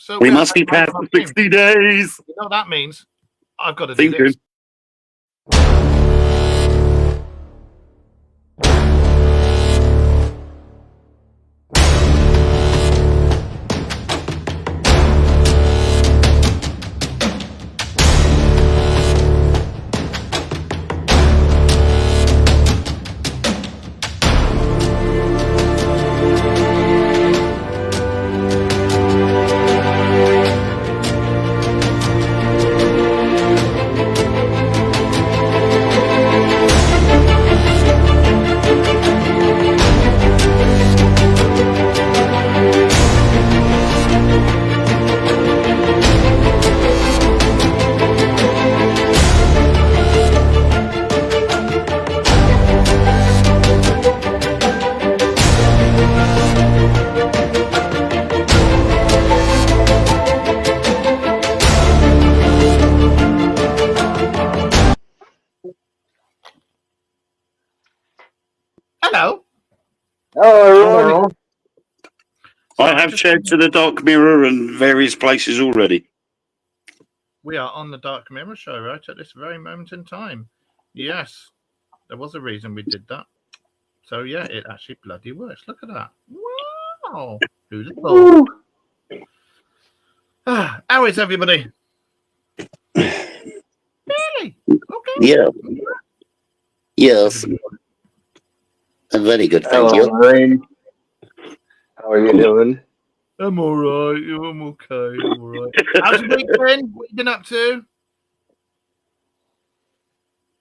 So we must be past the 60 days. You know what that means? I've got to do Thinking. this. Hello. Hello. I have shared to the Dark Mirror and various places already. We are on the Dark Mirror show right at this very moment in time. Yes, there was a reason we did that. So yeah, it actually bloody works. Look at that. Wow. Who'd have thought? How is everybody? Really? Okay. Yeah. Yes. I'm very good, thank you. Rain. How are you doing? I'm all right. I'm okay. I'm all right. How's your week been? What you been up to?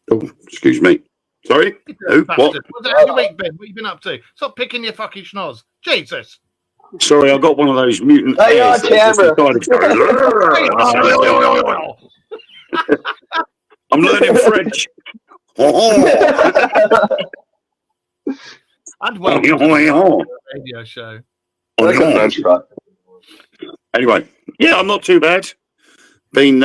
Oh, excuse me. Sorry? Who? What? How's your week been? What you been up to? Stop picking your fucking schnoz. Jesus. Sorry, I got one of those mutant Hey, hairs on that just camera. decided to go, I'm learning French. And welcome to the radio show. That's a French fry. Anyway, yeah, I'm not too bad. Been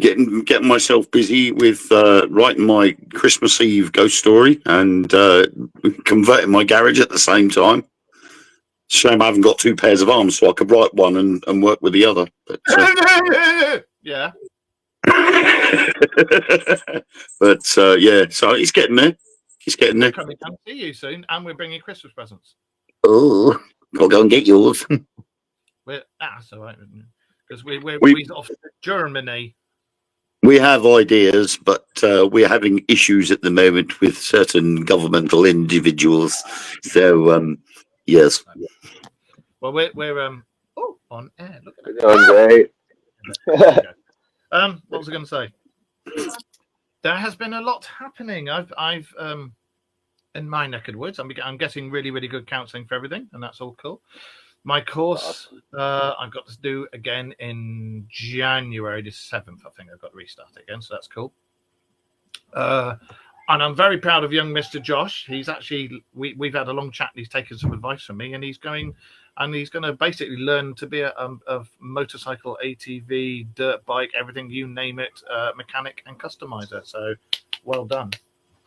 getting myself busy with writing my Christmas Eve ghost story and converting my garage at the same time. Shame I haven't got two pairs of arms so I could write one and work with the other. But, yeah. But yeah, so it's getting there. It's getting there. We're coming to see you soon, and we're bringing Christmas presents. Oh, gotta go and get yours. That's all right, because we're off to Germany. We have ideas, but we're having issues at the moment with certain governmental individuals. So, yes. Well, we're on air. Look at that. Doing great. What was I going to say? There has been a lot happening. I've in my neck of the woods, I'm getting really, really good counselling for everything, and that's all cool. My course, I've got to do again in January the 7th. I think I've got to restart it again, so that's cool. And I'm very proud of young Mr. Josh. He's actually, we've had a long chat, and he's taken some advice from me, and he's going to basically learn to be a motorcycle, ATV, dirt bike, everything, you name it, mechanic and customizer. So well done.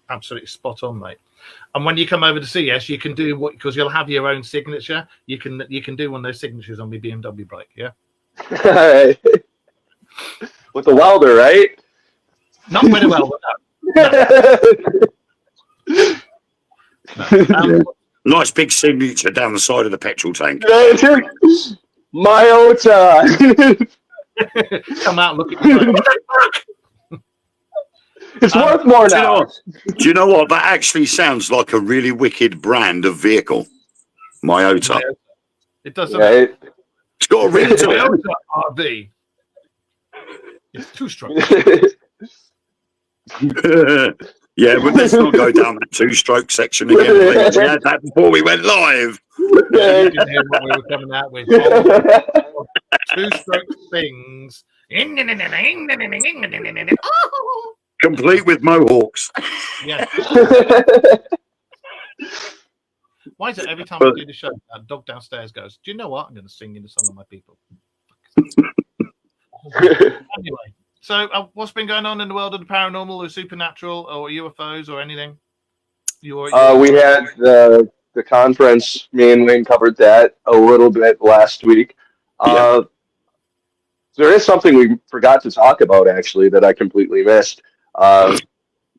Absolutely spot on, mate. And when you come over to CS, you can do because you'll have your own signature. You can do one of those signatures on my BMW bike, yeah. All right. With the welder, right? Not with a welder. No. Nice big signature down the side of the petrol tank. Myota. Come out, look at me. It's worth more now. Do you know what? That actually sounds like a really wicked brand of vehicle. Myota. It doesn't. Right. It's got a ring to it. Toyota RV. It's two-stroke. Yeah, but let's not go down that two-stroke section again. Please. We had that before we went live. You didn't hear what we were coming out with. Two-stroke things. Complete with mohawks. Yeah. Why is it every time I do the show, that dog downstairs goes, do you know what? I'm going to sing you the song of my people. Anyway, so what's been going on in the world of the paranormal or supernatural or UFOs or anything? We had the conference. Me and Wayne covered that a little bit last week. There is something we forgot to talk about, actually, that I completely missed.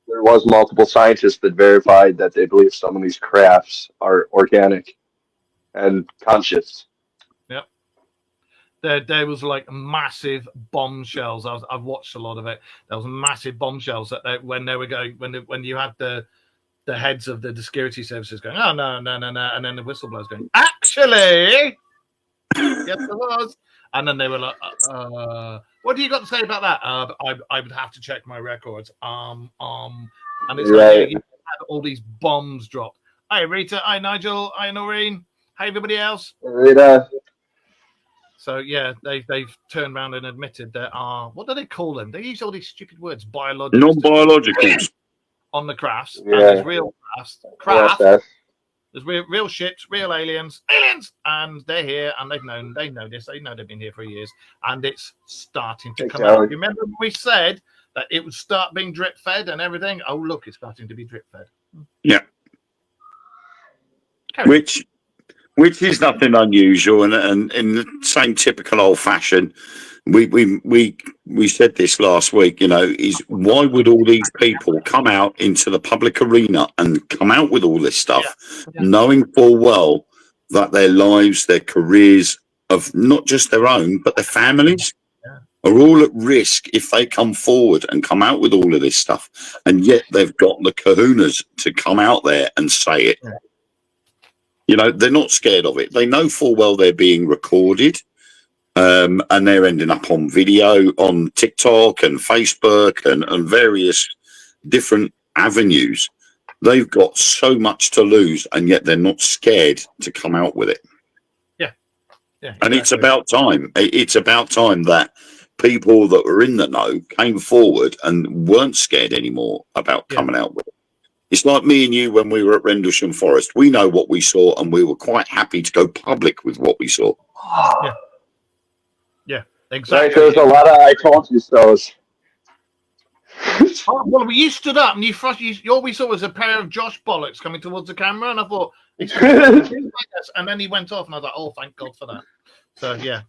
There was multiple scientists that verified that they believe some of these crafts are organic and conscious. Yep. There was like massive bombshells. I've watched a lot of it. There was massive bombshells when they were going when you had the heads of the security services going, oh no, and then the whistleblowers going, actually, yes, there was. And then they were like, what do you got to say about that? I would have to check my records. And it's like, yeah, you had all these bombs dropped. Hi, Rita. Hi, Nigel. Hi, Noreen. Hi, everybody else. Rita. So, yeah, they've turned around and admitted there are, what do they call them? They use all these stupid words, biological. Non-biologicals. On the crafts. Yeah. And there's real crafts. There's real ships, real aliens, and they're here, and they know this, they know they've been here for years, and it's starting to come out. Remember when we said that it would start being drip fed and everything? Oh, look, it's starting to be drip fed. Yeah. Which is nothing unusual, and in the same typical old fashion. We said this last week, is why would all these people come out into the public arena and come out with all this stuff, knowing full well that their lives, their careers of not just their own, but their families are all at risk if they come forward and come out with all of this stuff. And yet they've got the kahunas to come out there and say it. They're not scared of it. They know full well they're being recorded. And they're ending up on video on TikTok and Facebook and various different avenues. They've got so much to lose, and yet they're not scared to come out with it. Yeah. And it's about time. It's about time that people that were in the know came forward and weren't scared anymore about coming out with it. It's like me and you when we were at Rendlesham Forest. We know what we saw, and we were quite happy to go public with what we saw. Yeah, exactly. Right, there's a lot of I told you so's. Well, you stood up and you all we saw was a pair of Josh bollocks coming towards the camera, and I thought, and then he went off, and I was like, oh, thank God for that. So, yeah.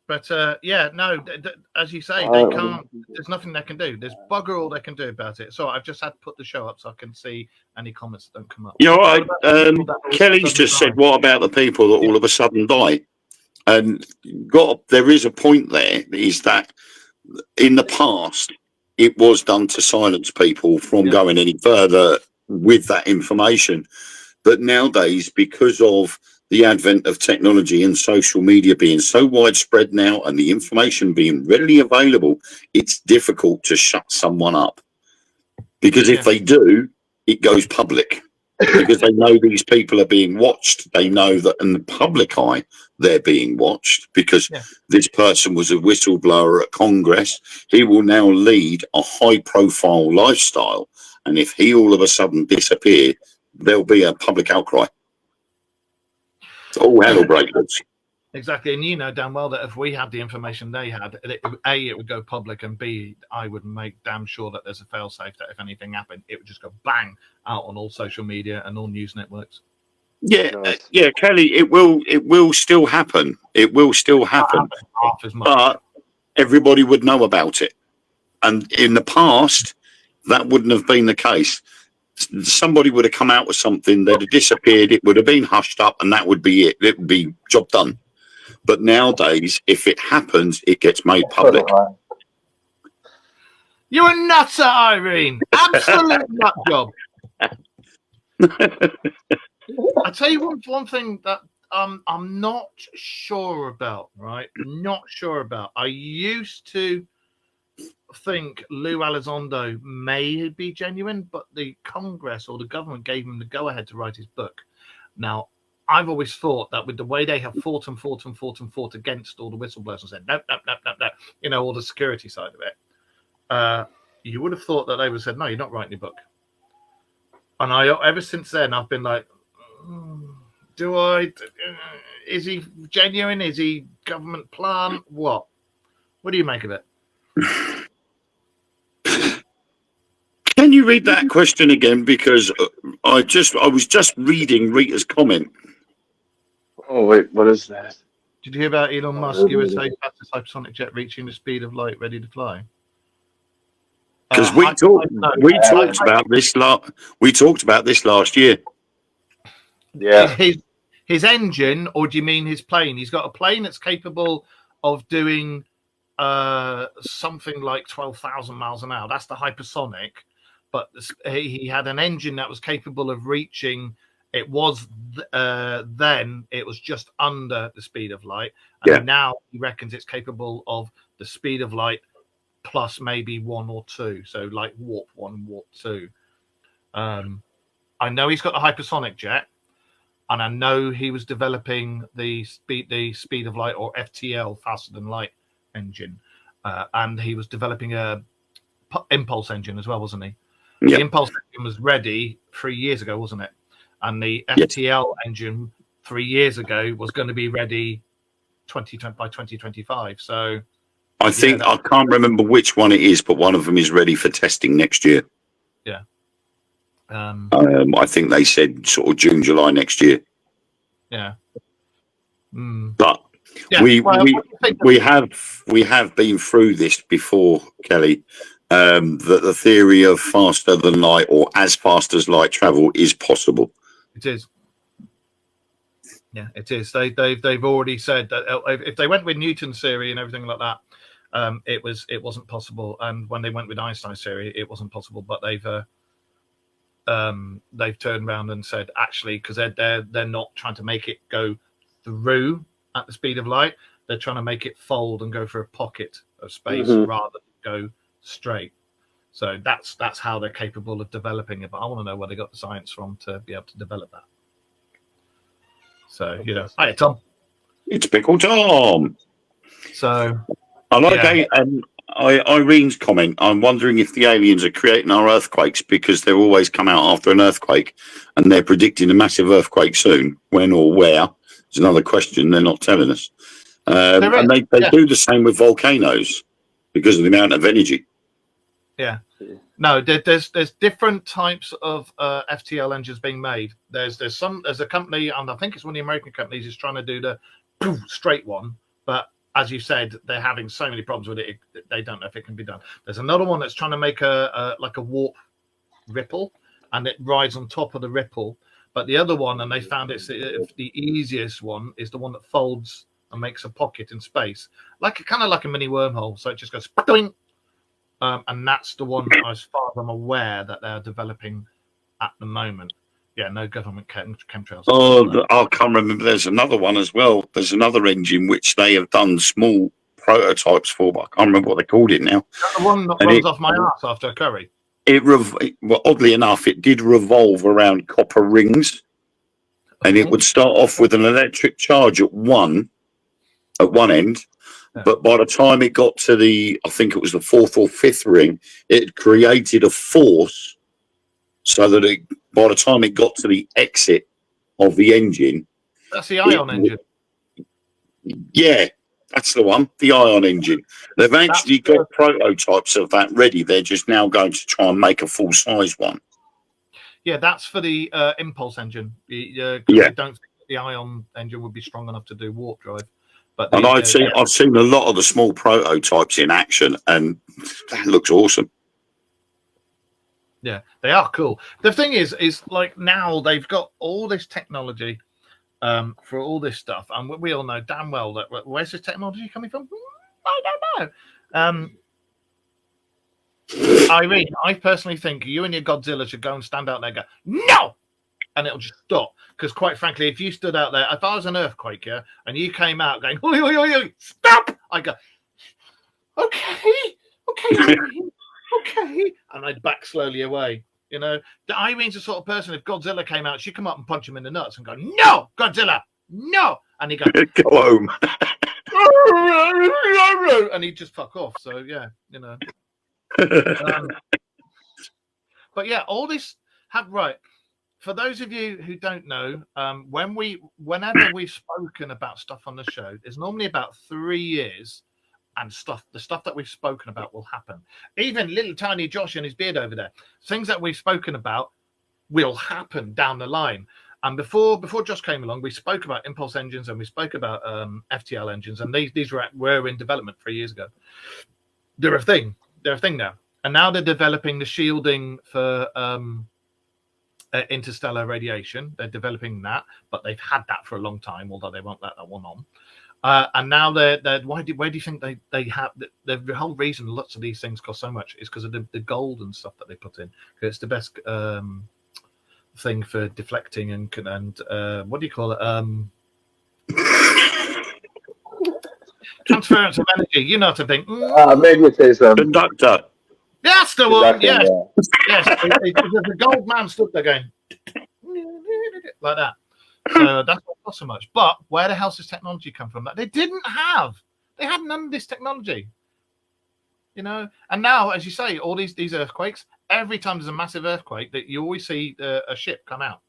But, as you say, they can't, there's nothing they can do. There's bugger all they can do about it. So I've just had to put the show up so I can see any comments that don't come up. You're right. Kelly's just said, what about the people that all of a sudden die? And there is a point there, is that in the past, it was done to silence people from going any further with that information. But nowadays, because of the advent of technology and social media being so widespread now and the information being readily available, it's difficult to shut someone up. Because if they do, it goes public. Because they know these people are being watched. They know that in the public eye, they're being watched because this person was a whistleblower at Congress. He will now lead a high-profile lifestyle. And if he all of a sudden disappeared, there'll be a public outcry. It's all hell will break loose. Exactly, and you know damn well that if we had the information they had, it would go public, and B, I would make damn sure that there's a fail-safe that if anything happened, it would just go bang out on all social media and all news networks. Yeah, Kelly, it will still happen. It will still happen. Half as much. But everybody would know about it. And in the past, that wouldn't have been the case. Somebody would have come out with something that had disappeared, it would have been hushed up, and that would be it. It would be job done. But nowadays, if it happens, it gets made public. You're a nutter, Irene. Absolute nut job. I tell you one thing that I'm not sure about, right? Not sure about. I used to think Lou Elizondo may be genuine, but the Congress or the government gave him the go-ahead to write his book. Now, I've always thought that with the way they have fought against all the whistleblowers and said, no, you know, all the security side of it, you would have thought that they would have said, no, you're not writing your book. And ever since then, I've been like, do I? Is he genuine? Is he government plan? What do you make of it? Can you read that question again? Because I was just reading Rita's comment. Oh wait, what is that? Did you hear about Elon Oh, Musk really? USA fastest hypersonic jet reaching the speed of light, ready to fly? Because No, we talked about this last year. Yeah. his engine, or do you mean his plane? He's got a plane that's capable of doing something like 12,000 miles an hour. That's the hypersonic. But he had an engine that was capable of reaching. It was then it was just under the speed of light, and Yeah. now he reckons it's capable of the speed of light plus maybe 1 or 2. So like warp 1, warp 2. I know he's got the hypersonic jet, and I know he was developing the speed of light, or FTL, faster than light engine, and he was developing a impulse engine as well, wasn't he? Yeah. The impulse engine was ready 3 years ago, wasn't it? And the Yes. FTL engine 3 years ago was going to be ready by 2025. So I think I can't remember which one it is, but one of them is ready for testing next year. Yeah. I think they said sort of June, July next year. Yeah. But Yeah. we have been through this before, Kelly. That the theory of faster than light, or as fast as light travel, is possible. It is. Yeah, it is. They've already said that if they went with Newton's theory and everything like that, it wasn't possible. And when they went with Einstein's theory, it wasn't possible. But they've turned around and said, actually, because they're not trying to make it go through at the speed of light, they're trying to make it fold and go for a pocket of space rather than go straight. So that's how they're capable of developing it. But I want to know where they got the science from to be able to develop that. So, hi Tom. It's Pickle Tom. So I like Irene's comment. I'm wondering if the aliens are creating our earthquakes because they always come out after an earthquake, and they're predicting a massive earthquake soon. When or where is another question. They're not telling us. And they do the same with volcanoes because of the amount of energy. Yeah. No, there's different types of FTL engines being made. There's a company, and I think it's one of the American companies, is trying to do the straight one, but as you said, they're having so many problems with it. They don't know if it can be done. There's another one that's trying to make a warp ripple, and it rides on top of the ripple. But the other one, and they found it's the easiest one, is the one that folds and makes a pocket in space, kind of like a mini wormhole. So it just goes doing. And that's the one, as far as I'm aware, that they're developing at the moment. Yeah, no government chemtrails. Oh, I can't remember. There's another one as well. There's another engine which they have done small prototypes for, but I can't remember what they called it now. The one that runs off my ass after a curry. Well, oddly enough, it did revolve around copper rings, and it would start off with an electric charge at one end. Yeah. But by the time it got to I think it was the fourth or fifth ring, it created a force so that by the time it got to the exit of the engine. That's the ion engine. Yeah, that's the one, the ion engine. They've actually got prototypes of that ready. They're just now going to try and make a full-size one. Yeah, that's for the impulse engine. I don't think the ion engine would be strong enough to do warp drive. But I've seen a lot of the small prototypes in action, and that looks awesome. Yeah, they are cool. The thing is like now they've got all this technology for all this stuff, and we all know damn well that where's this technology coming from? I don't know. Irene, I personally think you and your Godzilla should go and stand out there and go, no! And it'll just stop. Because quite frankly, if you stood out there, if I was an earthquake, and you came out going, oi, oi, oi, oi, stop! I go, okay, and I'd back slowly away. Irene's the sort of person, if Godzilla came out, she'd come up and punch him in the nuts and go, no, Godzilla, no! And he'd go, go home. And he'd just fuck off. So, yeah, but yeah, all this right. For those of you who don't know, whenever we've spoken about stuff on the show, there's normally about 3 years, and the stuff that we've spoken about will happen. Even little tiny Josh and his beard over there, things that we've spoken about will happen down the line. And before Josh came along, we spoke about impulse engines and we spoke about FTL engines, and these were in development 3 years ago. They're a thing. They're a thing now, and now they're developing the shielding for interstellar radiation. They're developing that, but they've had that for a long time, although they won't let that one on. And now they're where do you think they have the whole reason lots of these things cost so much is because of the gold and stuff that they put in. It's the best thing for deflecting and what do you call it? Transference of energy. You know what I think. Magnetism. Conductor. That's the one. Yes. Yes. The gold man stood there going like that. So that's what cost so much. But where the hell's this technology come from that they didn't have? They had none of this technology. You know, and now, as you say, all these earthquakes, every time there's a massive earthquake, that you always see a ship come out.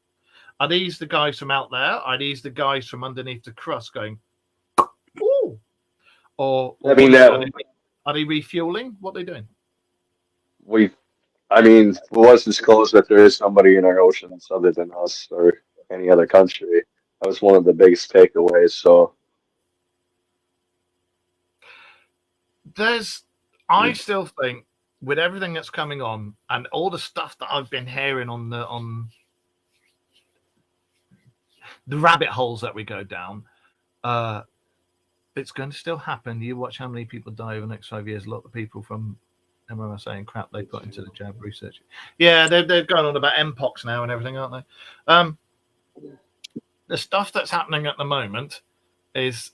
Are these the guys from out there? Are these the guys from underneath the crust going, ooh? Or I mean, are they refueling? What are they doing? it was disclosed that there is somebody in our oceans other than us or any other country. That was one of the biggest takeaways. So I still think with everything that's coming on and all the stuff that I've been hearing on the rabbit holes that we go down, it's going to still happen. You watch how many people die over the next 5 years. A lot of people from MRSA and crap they put into the jab research. Yeah, they're going on about Mpox now and everything, aren't they? The stuff that's happening at the moment is,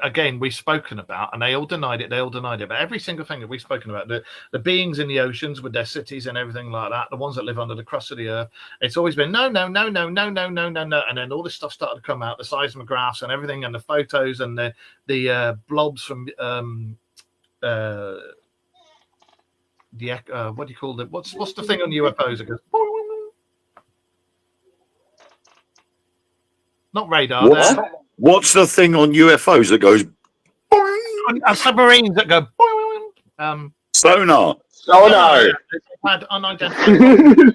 again, we've spoken about, and they all denied it. But every single thing that we've spoken about, the beings in the oceans with their cities and everything like that, the ones that live under the crust of the earth, it's always been no. And then all this stuff started to come out, the seismographs and everything, and the photos and the blobs from what do you call it? What's the thing on UFOs? It goes, not radar. What's the thing on UFOs that goes? Submarines that go. Sonar. Sonar. Had unidentified.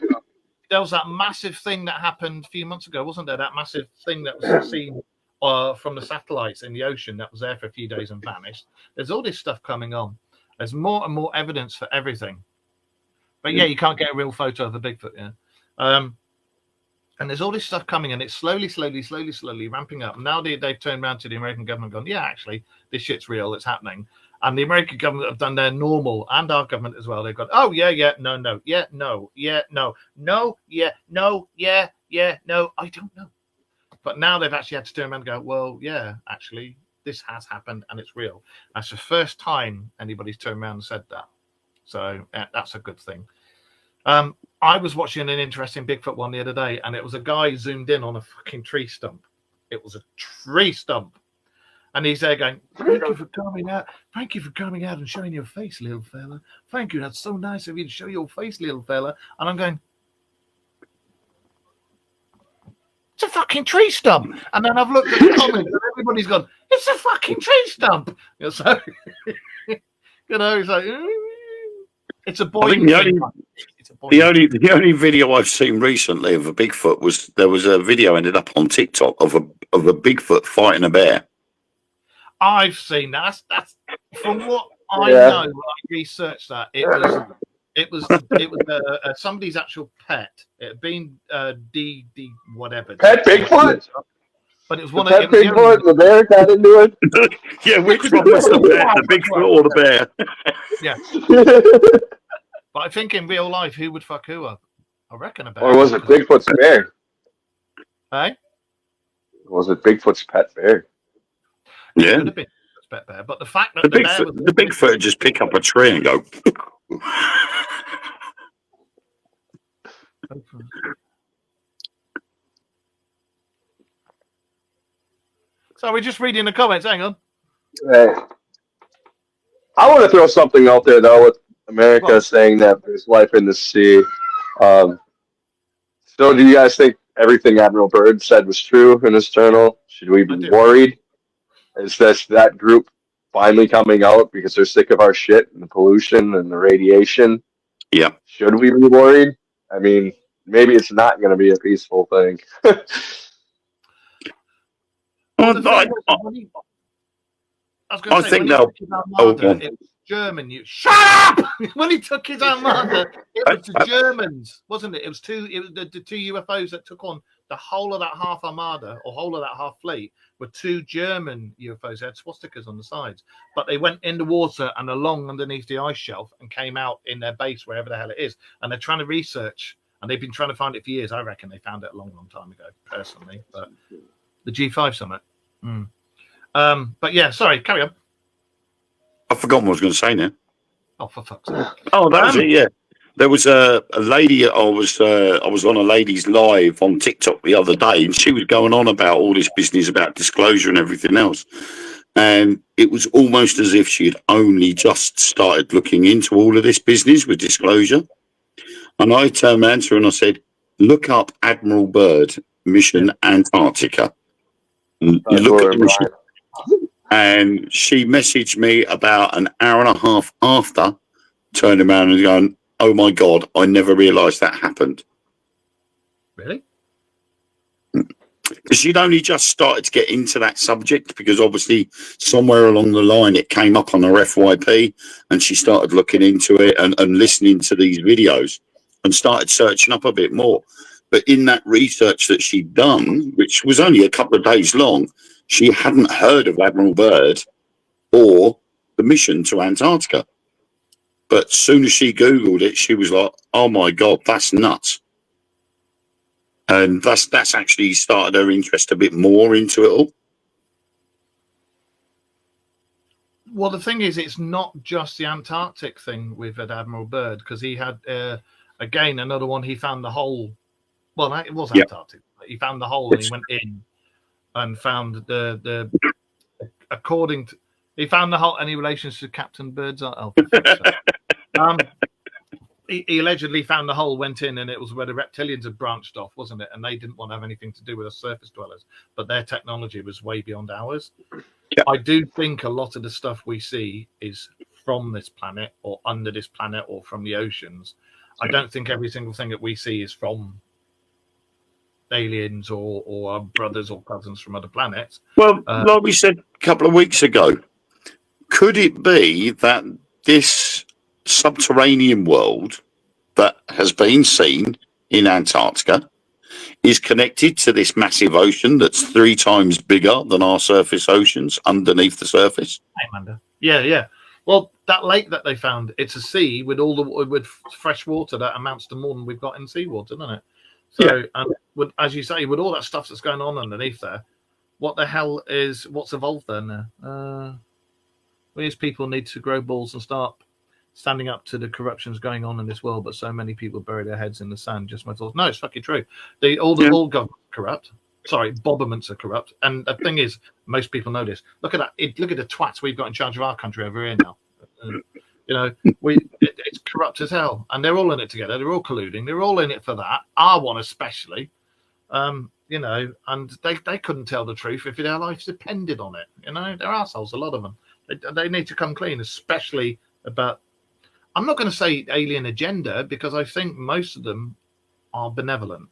There was that massive thing that happened a few months ago, wasn't there? That massive thing that was seen from the satellites in the ocean that was there for a few days and vanished. There's all this stuff coming on. There's more and more evidence for everything. But yeah, you can't get a real photo of a Bigfoot. Yeah. And there's all this stuff coming, and it's slowly ramping up. Now they've turned around to the American government and gone, yeah, actually, this shit's real. It's happening. And the American government have done their normal, and our government as well. They've gone, oh, yeah, no, yeah, no, yeah, no, no, yeah, no, yeah, no, I don't know. But now they've actually had to turn around and go, well, yeah, actually, this has happened, and it's real. That's the first time anybody's turned around and said that. So that's a good thing. I was watching an interesting Bigfoot one the other day, and it was a guy zoomed in on a fucking tree stump. It was a tree stump. And he's there going, thank you for coming out. Thank you for coming out and showing your face, little fella. Thank you. That's so nice of you to show your face, little fella. And I'm going, it's a fucking tree stump. And then I've looked at the comments and everybody's gone, it's a fucking tree stump. You know, so, you know, it's like, it's a boy. The only video I've seen recently of a Bigfoot was there was a video ended up on TikTok of a Bigfoot fighting a bear. I've seen that. That's from what I know. When I researched that, it was somebody's actual pet. It had been D whatever. Pet Bigfoot. But it was one pet of Bigfoot. The bear got into it. Yeah, which one was the bear? The Bigfoot or the bear? Yeah. But I think in real life, who would fuck who up? I reckon a bear. Or was it Bigfoot's bear? Hey? Was it Bigfoot's pet bear? Yeah. It could have been Bigfoot's pet bear. But the fact that the Bigfoot would just pick up a tree and go. So we're just reading the comments. Hang on. Hey. I want to throw something out there, though, with America saying that there's life in the sea. So do you guys think everything Admiral Byrd said was true in his journal? Should we be worried? Is that group finally coming out because they're sick of our shit and the pollution and the radiation? Yeah. Should we be worried? I mean, maybe it's not going to be a peaceful thing. Well, the thing was, I was going to say, when he took his Armada, it was German. Shut up! When he took his Armada, it was the Germans, wasn't it? It was the two UFOs that took on the whole of that half Armada, or whole of that half fleet, were two German UFOs. They had swastikas on the sides, but they went in the water and along underneath the ice shelf and came out in their base, wherever the hell it is. And they're trying to research, and they've been trying to find it for years. I reckon they found it a long, long time ago, personally. But the G5 summit. But yeah, sorry, carry on. I've forgotten what I was going to say now. Oh, for fuck's sake! Oh, that was it. Yeah, there was a lady. I was on a lady's live on TikTok the other day, and she was going on about all this business about disclosure and everything else. And it was almost as if she had only just started looking into all of this business with disclosure. And I turned around to her and I said, "Look up Admiral Byrd mission Antarctica. Look at the mission." And she messaged me about an hour and a half after, turning around and going, "Oh my God, I never realised that happened." Really? Because she'd only just started to get into that subject, because obviously somewhere along the line it came up on her FYP, and she started looking into it and listening to these videos and started searching up a bit more. But in that research that she'd done, which was only a couple of days long, she hadn't heard of Admiral Byrd or the mission to Antarctica. But as soon as she Googled it, she was like, "Oh my God, that's nuts." And that's actually started her interest a bit more into it all. Well, the thing is, it's not just the Antarctic thing with Admiral Byrd, because he had, again, another one. He found the hole. Well, it was Antarctic. Yep. He found the hole and he went in and found the according to, he found the hole. Any relations to Captain Byrd's? He allegedly found the hole, went in, and it was where the reptilians had branched off, wasn't it? And they didn't want to have anything to do with the surface dwellers, but their technology was way beyond ours. Yep. I do think a lot of the stuff we see is from this planet or under this planet or from the oceans. I don't think every single thing that we see is from aliens or our brothers or cousins from other planets. Well, like we said a couple of weeks ago, could it be that this subterranean world that has been seen in Antarctica is connected to this massive ocean that's 3 times bigger than our surface oceans underneath the surface? Hey, Amanda. Yeah. Well, that lake that they found, it's a sea with with fresh water that amounts to more than we've got in seawater, doesn't it? So, yeah. And as you say, with all that stuff that's going on underneath there, what the hell is what's evolved there now? These people need to grow balls and start standing up to the corruptions going on in this world, but so many people bury their heads in the sand. Just my thoughts. No, it's fucking true. All governments are corrupt. Sorry, bobberments are corrupt. And the thing is, most people know this. Look at that. Look at the twats we've got in charge of our country over here now. It's corrupt as hell, and they're all in it together. They're all colluding. They're all in it for that. Our one especially, and they couldn't tell the truth if their lives depended on it. They're assholes. A lot of them. They need to come clean, especially about. I'm not going to say alien agenda, because I think most of them are benevolent.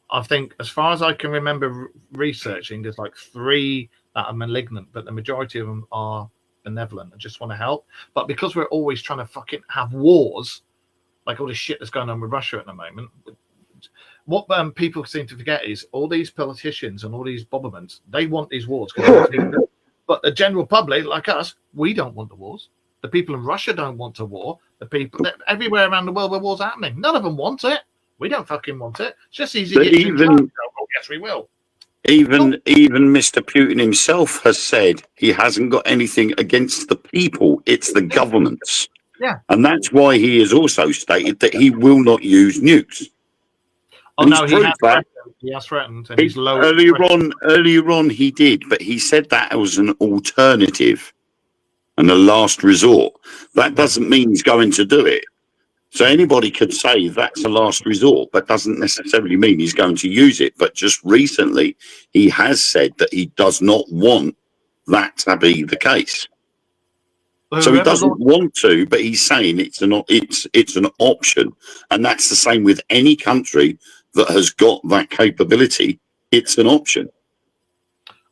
I think, as far as I can remember researching, there's like 3 that are malignant, but the majority of them are benevolent and just want to help. But because we're always trying to fucking have wars, like all this shit that's going on with Russia at the moment, what people seem to forget is all these politicians and all these bobberments, they want these wars. But the general public, like us, we don't want the wars. The people in Russia don't want a war. The people everywhere around the world where wars are happening, none of them want it. We don't fucking want it. It's just easy to get yes, we will. Even Mr. Putin himself has said he hasn't got anything against the people. It's the governments. Yeah. And that's why he has also stated that he will not use nukes. Oh, no, he has threatened. And he's lowered earlier on he did, but he said that was an alternative and a last resort. That doesn't mean he's going to do it. So anybody could say that's a last resort, but doesn't necessarily mean he's going to use it. But just recently, he has said that he does not want that to be the case. So he doesn't want to, but he's saying it's an option, and that's the same with any country that has got that capability, it's an option.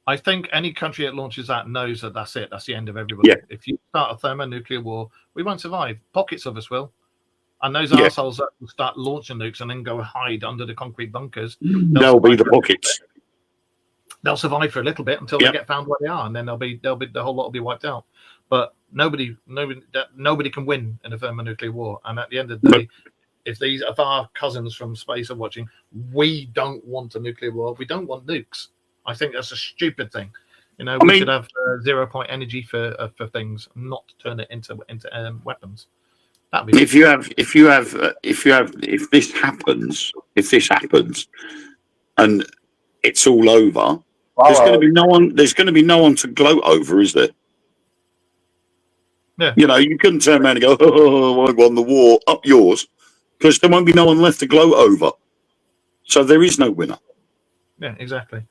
I think any country that launches that knows that that's it. That's the end of everybody. Yeah. If you start a thermonuclear war, we won't survive. Pockets of us will. And those Yeah. assholes that will start launching nukes and then go hide under the concrete bunkers, They'll be the pockets. they'll survive for a little bit until they get found where they are, and then they'll be the whole lot will be wiped out. But nobody can win in a thermonuclear war. And at the end of the day, if our cousins from space are watching, we don't want a nuclear war. We don't want nukes. I think that's a stupid thing. You know, we should have 0 point energy for things, not turn it into weapons. That'd be if this happens, and it's all over, there's going to be no one. There's going to be no one to gloat over, is there? Yeah. You know, you couldn't turn around and go, "Oh, I won the war." Up yours, because there won't be no one left to gloat over. So there is no winner. Yeah, exactly.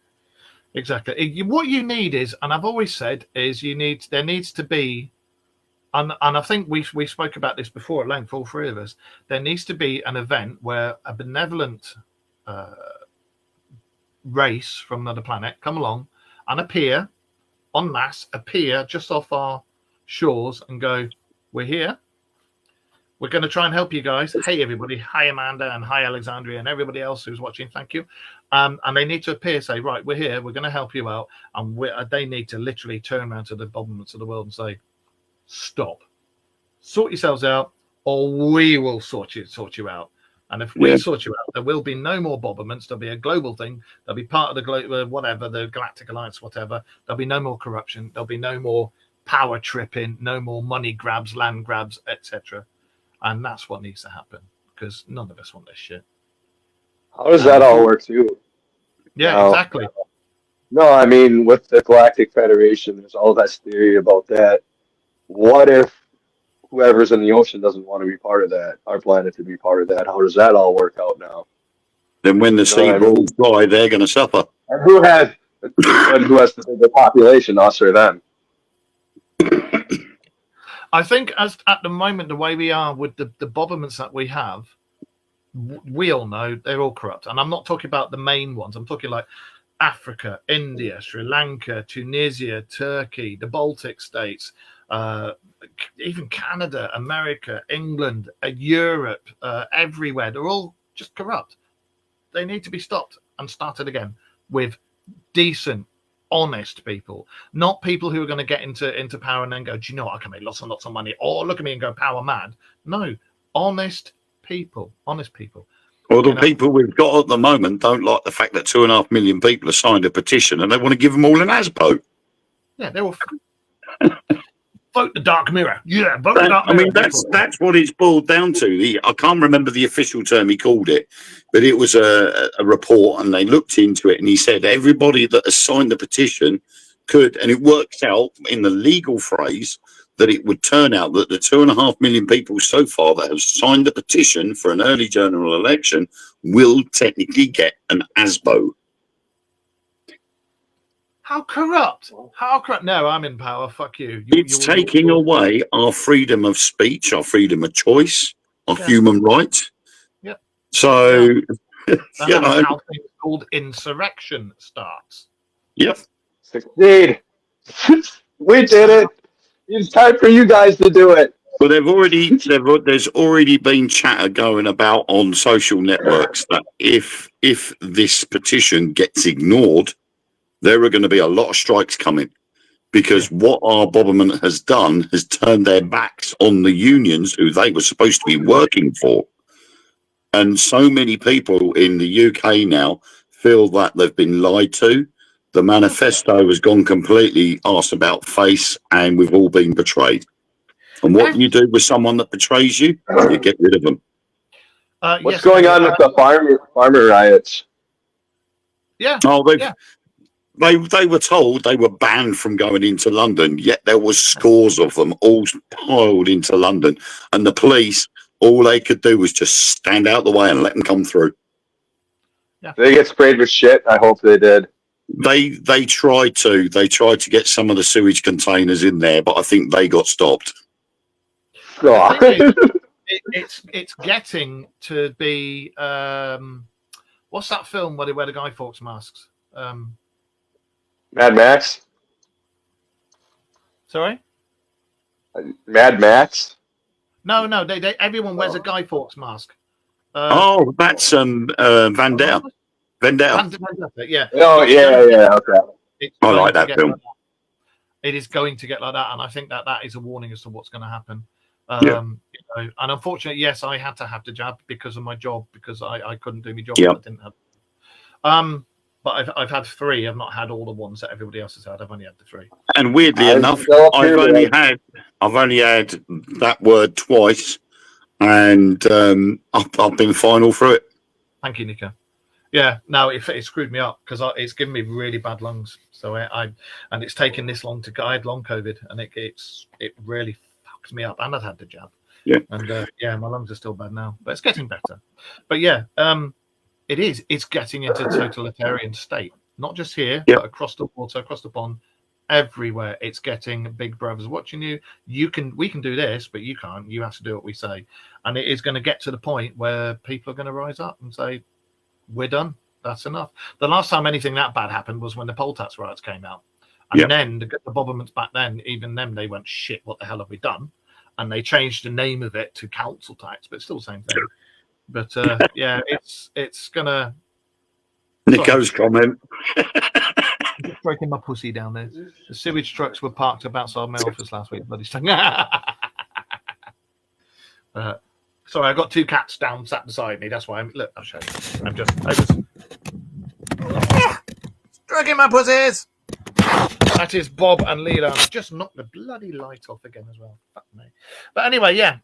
What you need is, and I've always said, is there needs to be, and I think we spoke about this before at length, all three of us. There needs to be an event where a benevolent race from another planet come along and appear en masse, appear just off our shores and go, "We're here. We're going to try and help you guys. Hey, everybody. Hi, Amanda, and hi, Alexandria, and everybody else who's watching. Thank you." And they need to appear, say, "Right, we're here. We're going to help you out." And they need to literally turn around to the governments of the world and say, "Stop. Sort yourselves out, or we will sort you out. And if we sort you out, there will be no more bombardments. There'll be a global thing. There'll be part of the the Galactic Alliance, whatever. There'll be no more corruption. There'll be no more power tripping, no more money grabs, land grabs, etc." And that's what needs to happen, because none of us want this shit. How does that all work, too? Yeah, exactly. No, I mean, with the Galactic Federation, there's all this theory about that. What if whoever's in the ocean doesn't want to be part of that, our planet to be part of that? How does that all work out now? Then when the sea balls die, they're going to suffer. And who has the population, us or them? I think as at the moment, the way we are with the bombardments that we have, we all know they're all corrupt. And I'm not talking about the main ones. I'm talking like Africa, India, Sri Lanka, Tunisia, Turkey, the Baltic states, even Canada, America, England, Europe, everywhere. They're all just corrupt. They need to be stopped and started again with decent, honest people, not people who are going to get into power and then go, "Do you know what? I can make lots and lots of money," or look at me and go power mad. No, honest people. Well, the people we've got at the moment don't like the fact that 2.5 million people have signed a petition and they want to give them all an ASPO. Yeah, they're all vote the Dark Mirror. Yeah, vote the Dark Mirror. I mean, that's what it's boiled down to. I can't remember the official term he called it, but it was a report, and they looked into it, and he said everybody that has signed the petition could, and it works out in the legal phrase that it would turn out that the 2.5 million people so far that have signed the petition for an early general election will technically get an ASBO. How corrupt? No, I'm in power. Fuck you. It's taking away our freedom of speech, our freedom of choice, our human rights. Yeah. So, that's how things called insurrection starts. Yep. Succeed. We did it. It's time for you guys to do it. Well, there's already been chatter going about on social networks that if this petition gets ignored, there are going to be a lot of strikes coming, because what our government has done has turned their backs on the unions who they were supposed to be working for. And so many people in the UK now feel that they've been lied to. The manifesto has gone completely arse about face, and we've all been betrayed. And what you do with someone that betrays you, you get rid of them. What's going on with the farmer riots? Yeah. Oh, They were told they were banned from going into London, yet there was scores of them all piled into London. And the police, all they could do was just stand out the way and let them come through. Yeah. Did they get sprayed with shit? I hope they did. They tried to. They tried to get some of the sewage containers in there, but I think they got stopped. It's getting to be what's that film where they wear the Guy Fawkes masks? Mad Max. Sorry. Mad Max. No, they everyone wears a Guy Fawkes mask. That's Van Dale. Vendetta. Yeah. Oh yeah. Okay. It's I going like to that get film. like that. It is going to get like that, and I think that is a warning as to what's going to happen. Yeah. You know, and unfortunately, yes, I had to have the jab because of my job, because I couldn't do my job. Yeah. I didn't have. But I've had 3. I've not had all the ones that everybody else has had. I've only had the 3. And weirdly I enough, still up I've here, only man. had that word twice, and I've been fine all through it. Thank you, Nico. Yeah, no, it screwed me up because it's given me really bad lungs. So and it's taken this long to. I had long COVID, and it really fucked me up. And I've had the jab. Yeah. And my lungs are still bad now, but it's getting better. But yeah, it is. It's getting into a totalitarian state, not just here, Yeah. but across the water, across the pond, everywhere. It's getting Big Brother's watching you. We can do this, but you can't. You have to do what we say, and it is going to get to the point where people are going to rise up and say, we're done. That's enough. The last time anything that bad happened was when the poll tax riots came out. And Yeah. then the Bobbermans back then, even them, they went, shit, what the hell have we done? And they changed the name of it to council tax, but it's still the same thing. But yeah, it's going to... Nico's comment. Just breaking my pussy down there. The sewage trucks were parked up outside my office last week. Bloody stung. Sorry, I got 2 cats down sat beside me. That's why I'll show you. I was stroking my pussies. That is Bob and Leela. I've just knocked the bloody light off again as well. Fuck me. But anyway, yeah.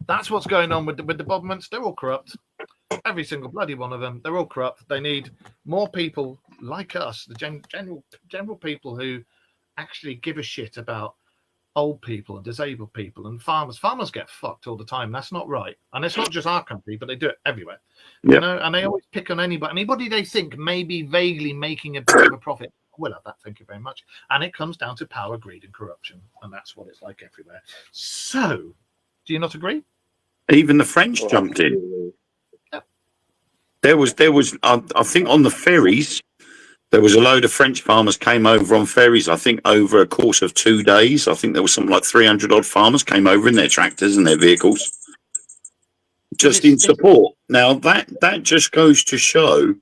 That's what's going on with the Bobmans. They're all corrupt. Every single bloody one of them. They're all corrupt. They need more people like us, the general people who actually give a shit about old people and disabled people and farmers. Farmers get fucked all the time. That's not right. And it's not just our country, but they do it everywhere. Yeah. You know, and they always pick on anybody they think may be vaguely making a bit of a profit. We'll have that, thank you very much. And it comes down to power, greed, and corruption. And that's what it's like everywhere. So, do you not agree? Even the French jumped in. Yep. There was I think on the ferries, there was a load of French farmers came over on ferries. I think over a course of 2 days, I think there was something like 300 odd farmers came over in their tractors and their vehicles, just in support. Now that just goes to show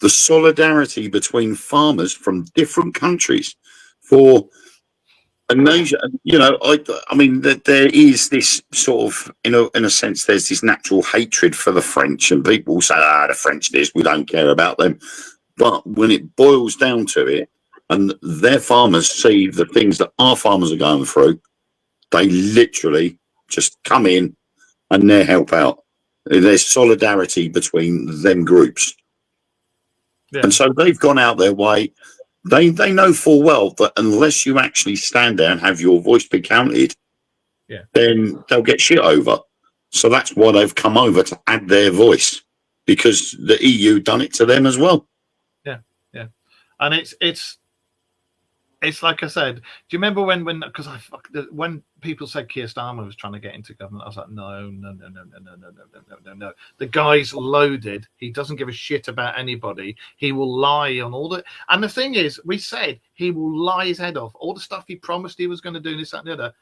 the solidarity between farmers from different countries for a nation. You know, I mean that there is this sort of, in a sense, there's this natural hatred for the French, and people say, the French this, we don't care about them. But when it boils down to it, and their farmers see the things that our farmers are going through, they literally just come in and they help out. There's solidarity between them groups. Yeah. And so they've gone out their way. They know full well that unless you actually stand there and have your voice be counted, then they'll get shit over. So that's why they've come over to add their voice, because the EU done it to them as well. And it's like I said. Do you remember when people said Keir Starmer was trying to get into government? I was like, no. The guy's loaded. He doesn't give a shit about anybody. He will lie on all the. And the thing is, we said he will lie his head off. All the stuff he promised he was going to do, this, that, and the other.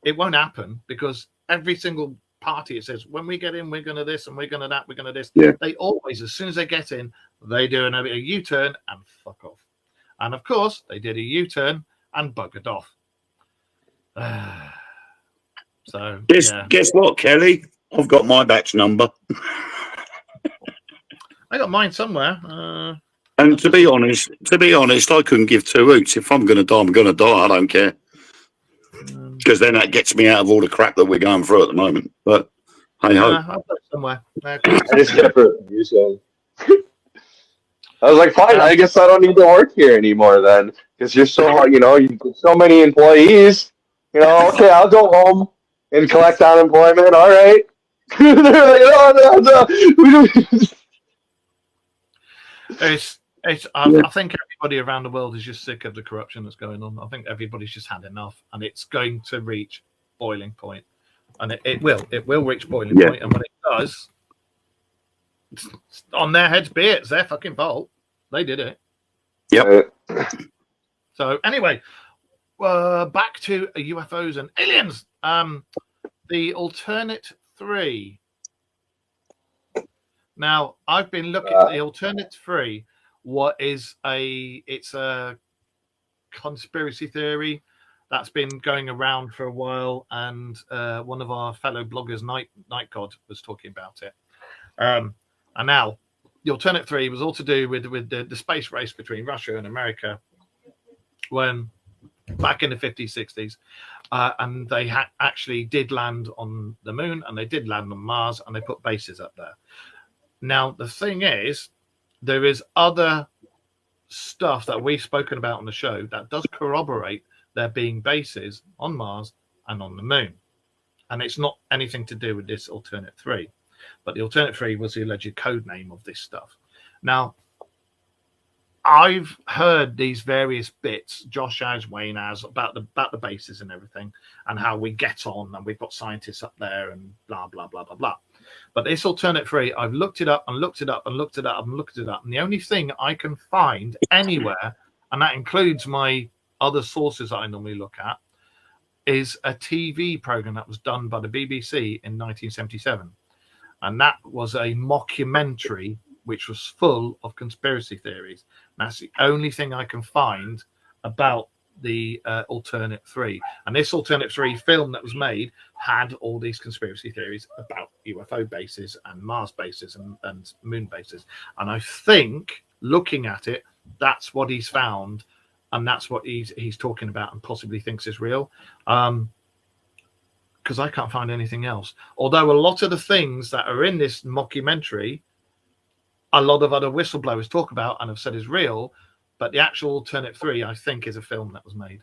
It won't happen because every single party, it says, when we get in, we're going to this and we're going to that, we're going to this. Yeah. They always, as soon as they get in, they do a U-turn and fuck off. And of course, they did a U-turn and buggered off. So guess what, Kelly? I've got my batch number. I got mine somewhere. And to be honest, I couldn't give 2 hoots. If I'm going to die, I'm going to die. I don't care. Because then that gets me out of all the crap that we're going through at the moment. But hey ho. I've got it somewhere. I just kept it using. I was like, fine, I guess I don't need to work here anymore then. Because you're so, you've got so many employees. Okay, I'll go home and collect unemployment. All right. They're like, no. I think everybody around the world is just sick of the corruption that's going on. I think everybody's just had enough, and it's going to reach boiling point. And it will reach boiling point. And when it does, On their heads be it. It's their fucking fault. They did it. Yep. So anyway, back to UFOs and aliens. The alternate 3. Now, I've been looking at the alternate 3. It's a conspiracy theory that's been going around for a while, and one of our fellow bloggers, Night God, was talking about it. And now, the alternate 3 was all to do with the space race between Russia and America, when back in the 50s, 60s, and they actually did land on the moon, and they did land on Mars, and they put bases up there. Now, the thing is, there is other stuff that we've spoken about on the show that does corroborate there being bases on Mars and on the moon. And it's not anything to do with this alternate 3. But the alternate 3 was the alleged code name of this stuff. Now, I've heard these various bits, Josh has, Wayne has, about the bases and everything, and how we get on, and we've got scientists up there, and blah, blah, blah, blah, blah. But this alternate 3, I've looked it up and looked it up and looked it up and looked it up. And the only thing I can find anywhere, and that includes my other sources that I normally look at, is a TV program that was done by the BBC in 1977. And that was a mockumentary which was full of conspiracy theories. And that's the only thing I can find about the alternate 3. And this alternate 3 film that was made had all these conspiracy theories about UFO bases and Mars bases and moon bases. And I think, looking at it, that's what he's found, and that's what he's talking about and possibly thinks is real. Because I can't find anything else. Although a lot of the things that are in this mockumentary, a lot of other whistleblowers talk about and have said is real, but the actual alternate 3, I think, is a film that was made.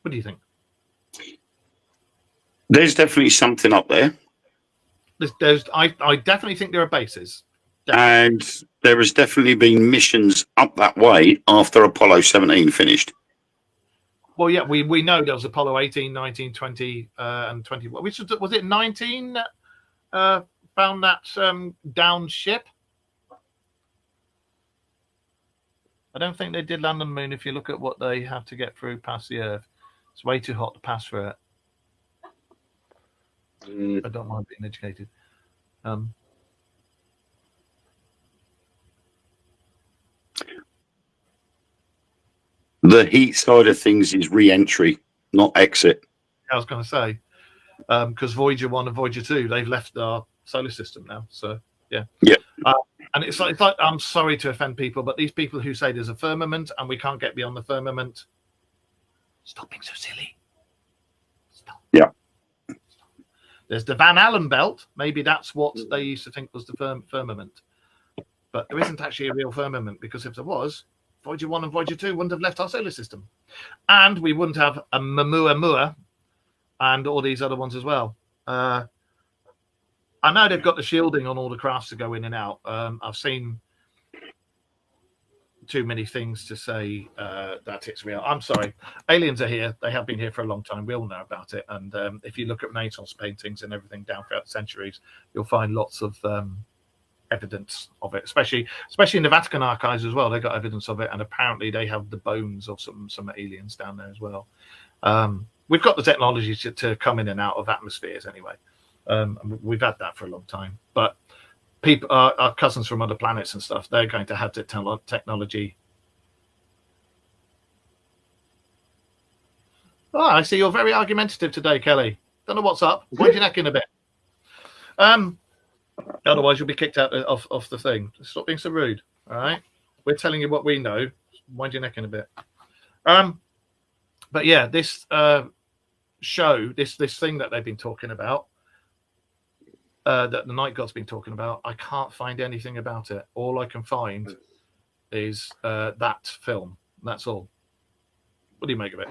What do you think? There's definitely something up there. I definitely think there are bases. Definitely. And there has definitely been missions up that way after Apollo 17 finished. Well, yeah, we know there was Apollo 18, 19, 20, and 20. Which was it 19 that found that downed ship? I don't think they did land on the moon if you look at what they have to get through past the Earth. It's way too hot to pass through it. I don't mind being educated. The heat side of things is re-entry, not exit. I was going to say, because Voyager 1 and Voyager 2, they've left our solar system now. So, yeah. Yeah. And it's like, I'm sorry to offend people, but these people who say there's a firmament and we can't get beyond the firmament, stop being so silly. Stop. Yeah. Stop. There's the Van Allen belt. Maybe that's what they used to think was the firmament. But there isn't actually a real firmament, because if there was, Voyager 1 and Voyager 2 wouldn't have left our solar system. And we wouldn't have a Oumuamua and all these other ones as well. I know they've got the shielding on all the crafts to go in and out. I've seen too many things to say that it's real. I'm sorry. Aliens are here. They have been here for a long time. We all know about it. And if you look at Renaissance paintings and everything down throughout the centuries, you'll find lots of evidence of it, especially in the Vatican archives as well. They got evidence of it, and apparently they have the bones of some aliens down there as well. We've got the technology to come in and out of atmospheres anyway. We've had that for a long time, but people, our cousins from other planets and stuff, they're going to have the technology. Oh, I see you're very argumentative today, Kelly. Don't know what's up. Wind your neck in a bit. Otherwise, you'll be kicked out off the thing. Stop being so rude. All right, we're telling you what we know. Wind your neck in a bit. But yeah, this show, this thing that they've been talking about, that the Night God's been talking about, I can't find anything about it. All I can find is that film. That's all. What do you make of it,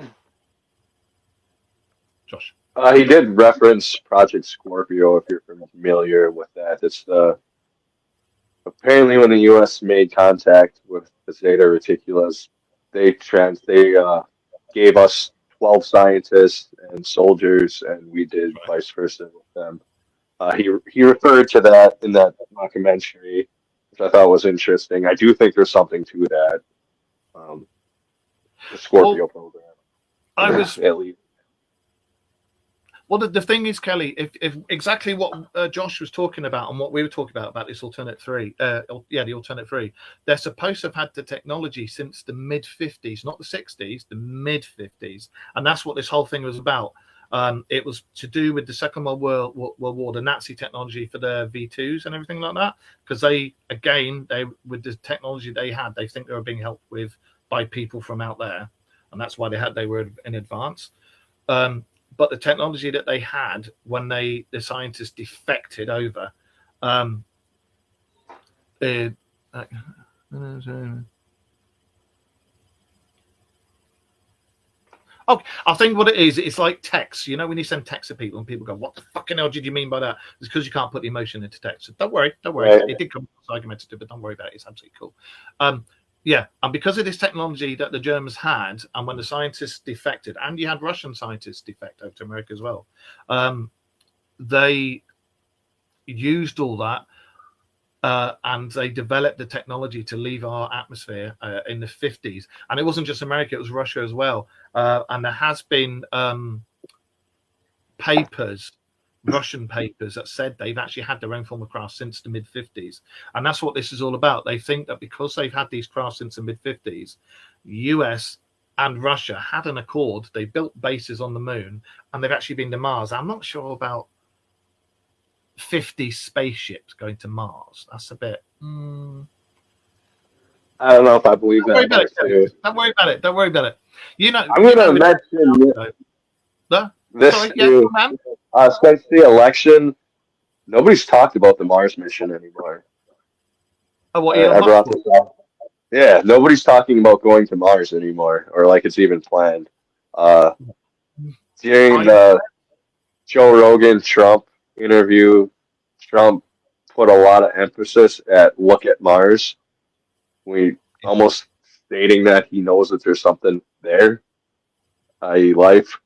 Josh? He did reference Project Scorpio, if you're familiar with that. It's apparently when the U.S. made contact with the Zeta Reticulans, they gave us 12 scientists and soldiers, and we did vice versa with them. He referred to that in that documentary, which I thought was interesting. I do think there's something to that. The Scorpio program. I was At least. Well, the thing is, Kelly, if exactly what Josh was talking about and what we were talking about this alternate three, the alternate three, they're supposed to have had the technology since the mid 50s, not the 60s, the mid 50s, and that's what this whole thing was about. It was to do with the Second World War, the Nazi technology for their V2s and everything like that, because they with the technology they had, they think they were being helped with by people from out there, and that's why they were in advance. But the technology that they had when the scientists defected over, I think what it is, it's like text. You know, when you send text to people and people go, "What the fucking hell did you mean by that?" It's because you can't put the emotion into text. So don't worry. Right. It did come argumentative, but don't worry about it. It's absolutely cool. Yeah, and because of this technology that the Germans had, and when the scientists defected, and you had Russian scientists defect over to America as well, they used all that, and they developed the technology to leave our atmosphere in the 50s. And it wasn't just America, it was Russia as well. And there has been Russian papers that said they've actually had their own form of craft since the mid 50s, and that's what this is all about. They think that because they've had these crafts since the mid 50s, US and Russia had an accord. They built bases on the moon, and they've actually been to Mars. I'm not sure about 50 spaceships going to Mars. That's a bit. I don't know if I believe that. Don't worry about it. Don't worry about it. You know, I'm going to mention this. Sorry, yeah, man. Since the election, nobody's talked about the Mars mission anymore. Oh, what? Yeah, nobody's talking about going to Mars anymore, or like it's even planned. During the Joe Rogan Trump interview, Trump put a lot of emphasis at look at Mars. We almost stating that he knows that there's something there, i.e. life.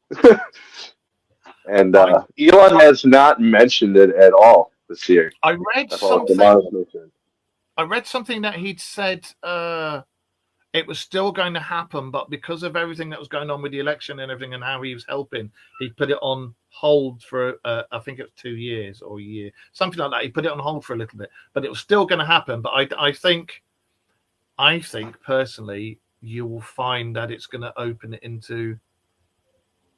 And Elon has not mentioned it at all this year. I read something that he'd said it was still going to happen, but because of everything that was going on with the election and everything and how he was helping, he put it on hold for I think it was 2 years or a year, something like that. He put it on hold for a little bit, but it was still going to happen. But I think personally, you will find that it's going to open it into.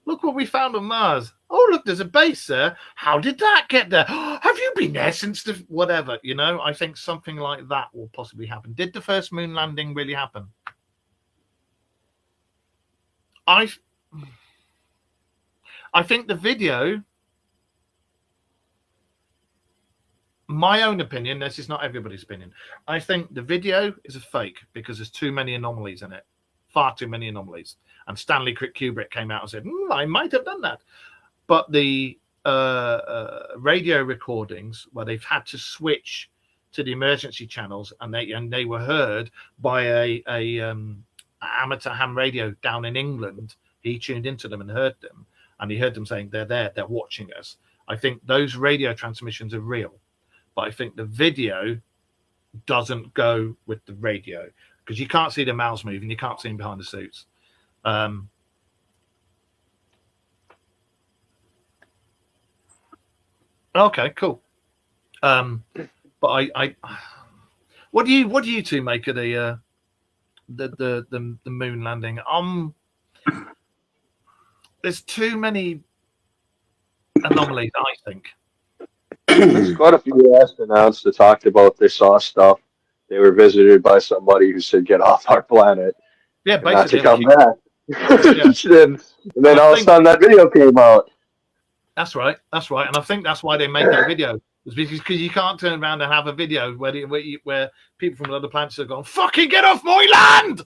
Look what we found on Mars. Oh, look, there's a base there. How did that get there? Have you been there since the whatever? You know, I think something like that will possibly happen. Did the first moon landing really happen? I think the video, my own opinion, this is not everybody's opinion, I think the video is a fake because there's too many anomalies in it. Far too many anomalies. And Stanley Kubrick came out and said, I might have done that. But the radio recordings where they've had to switch to the emergency channels and they were heard by a amateur ham radio down in England. He tuned into them and heard them. And he heard them saying, they're there, they're watching us. I think those radio transmissions are real. But I think the video doesn't go with the radio. Because you can't see the mouths moving, you can't see them behind the suits. Okay, cool. But I what do you two make of the moon landing? There's too many anomalies, I think. There's quite a few astronauts that talked about they saw stuff. They were visited by somebody who said, "Get off our planet." Yeah, basically. Not to come back. Yeah. and then all of a sudden, that video came out. That's right. And I think that's why they made that video. It's because you can't turn around and have a video where people from other planets are going, "Fucking get off my land!"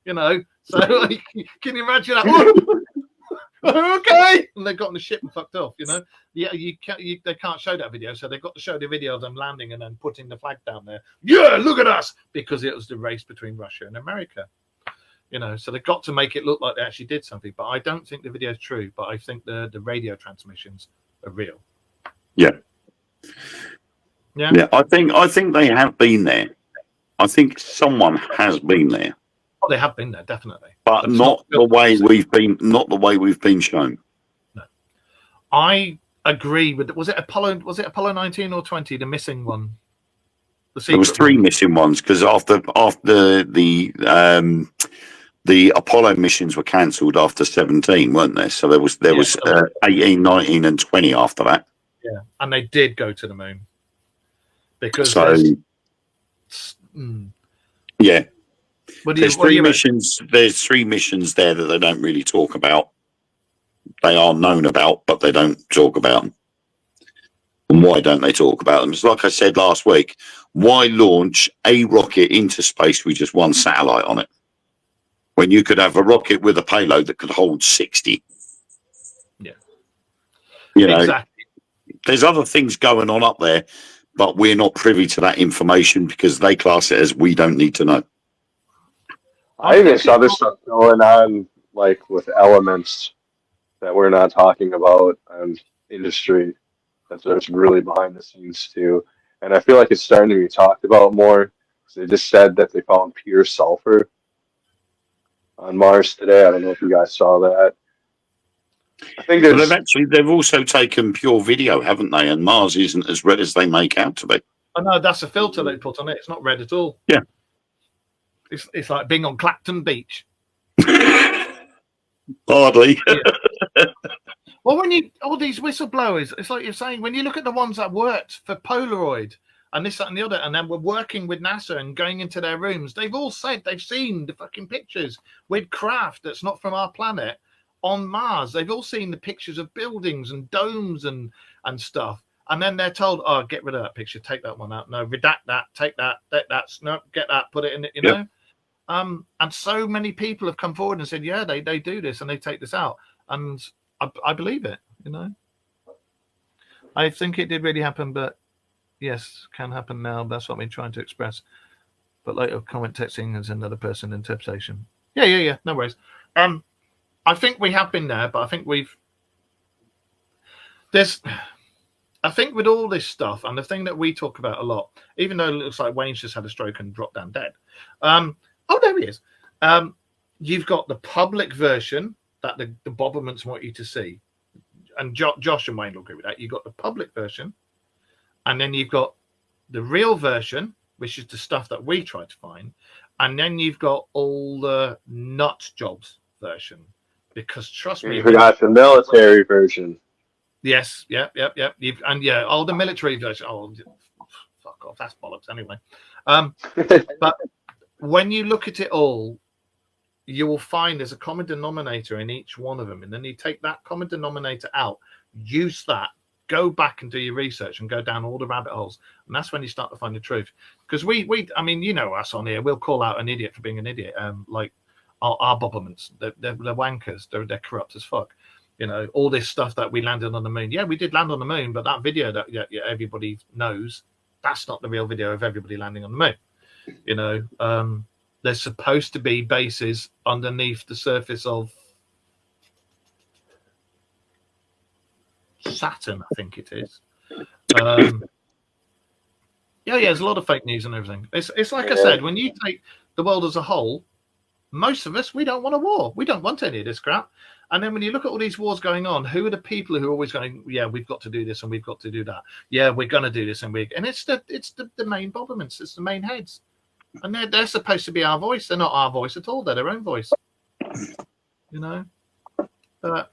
You know. So like, can you imagine that? Okay, and they got on the ship and fucked off. You know. Yeah, they can't show that video, so they've got to show the video of them landing and then putting the flag down there. Yeah, look at us, because it was the race between Russia and America. You know, so they've got to make it look like they actually did something. But I don't think the video is true. But I think the radio transmissions are real. Yeah. Yeah. Yeah, I think they have been there. I think someone has been there, Oh, they have been there, definitely. but it's not the way built we've been shown. No. I agree with. Was it Apollo 19 or 20? The missing one. There was 3 missing ones because after the Apollo missions were cancelled after 17, weren't there? So there was 18, 19, and 20 after that. Yeah, and they did go to the moon because yeah. There's 3 missions. There's 3 missions there that they don't really talk about. They are known about, but they don't talk about them. And why don't they talk about them? It's like I said last week. Why launch a rocket into space with just 1 satellite on it, when you could have a rocket with a payload that could hold 60? Yeah, exactly. There's other things going on up there, but we're not privy to that information because they class it as we don't need to know. I think there's other stuff going on, like with elements that we're not talking about, and industry that's really behind the scenes too. And I feel like it's starting to be talked about more. They just said that they found pure sulfur on Mars today. I don't know if you guys saw that. I think they've also taken pure video, haven't they? And Mars isn't as red as they make out to be. Oh no, that's a filter they put on it. It's not red at all. Yeah, it's like being on Clacton Beach. Hardly. Yeah. Well, all these whistleblowers, it's like you're saying, when you look at the ones that worked for Polaroid and this, that, and the other, and then we're working with NASA and going into their rooms, they've all said they've seen the fucking pictures with craft that's not from our planet on Mars. They've all seen the pictures of buildings and domes and stuff. And then they're told, oh, get rid of that picture, take that one out. No, redact that, take that, no, get that, put it in it, you know? And so many people have come forward and said, yeah, they do this and they take this out. And I believe it, you know. I think it did really happen, but yes, can happen now. That's what I'm trying to express. But later, comment texting is another person interpretation. Yeah. No worries. I think we have been there, but I think I think with all this stuff, and the thing that we talk about a lot, even though it looks like Wayne's just had a stroke and dropped down dead. Oh, there he is. You've got the public version that the Bobbermans want you to see. And Josh and Wayne will agree with that. You've got the public version, and then you've got the real version, which is the stuff that we try to find. And then you've got all the nut jobs version. Because trust me, you forgot the military version. Yes, yep. The military version. Oh, fuck off, that's bollocks anyway. But when you look at it all, you will find there's a common denominator in each one of them, and then you take that common denominator out, use that, go back and do your research and go down all the rabbit holes, and that's when you start to find the truth. Because I mean, you know us on here, we'll call out an idiot for being an idiot. Like our Bobbermans, they're wankers, they're corrupt as fuck. You know, all this stuff that we landed on the moon. Yeah, we did land on the moon, but that video that everybody knows, that's not the real video of everybody landing on the moon. You know, there's supposed to be bases underneath the surface of Saturn, I think it is. There's a lot of fake news and everything. It's like I said, when you take the world as a whole, most of us, we don't want a war. We don't want any of this crap. And then when you look at all these wars going on, who are the people who are always going, yeah, we've got to do this and we've got to do that. Yeah, we're going to do this and it's the main Bobbermans. It's the main heads. And they're supposed to be our voice. They're not our voice at all. They're their own voice. You know? But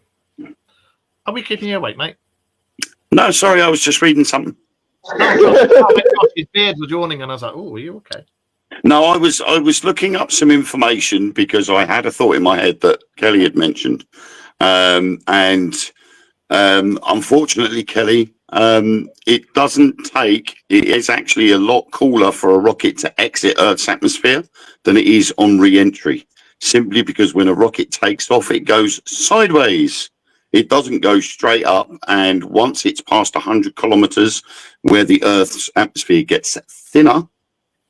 are we keeping you awake, mate? No, sorry, I was just reading something. His beard was yawning, and I was like, "Oh, are you okay?" No, I was looking up some information because I had a thought in my head that Kelly had mentioned, and unfortunately, Kelly, it doesn't take. It is actually a lot cooler for a rocket to exit Earth's atmosphere than it is on re-entry. Simply because when a rocket takes off, it goes sideways. It doesn't go straight up, and once it's past 100 kilometers, where the Earth's atmosphere gets thinner,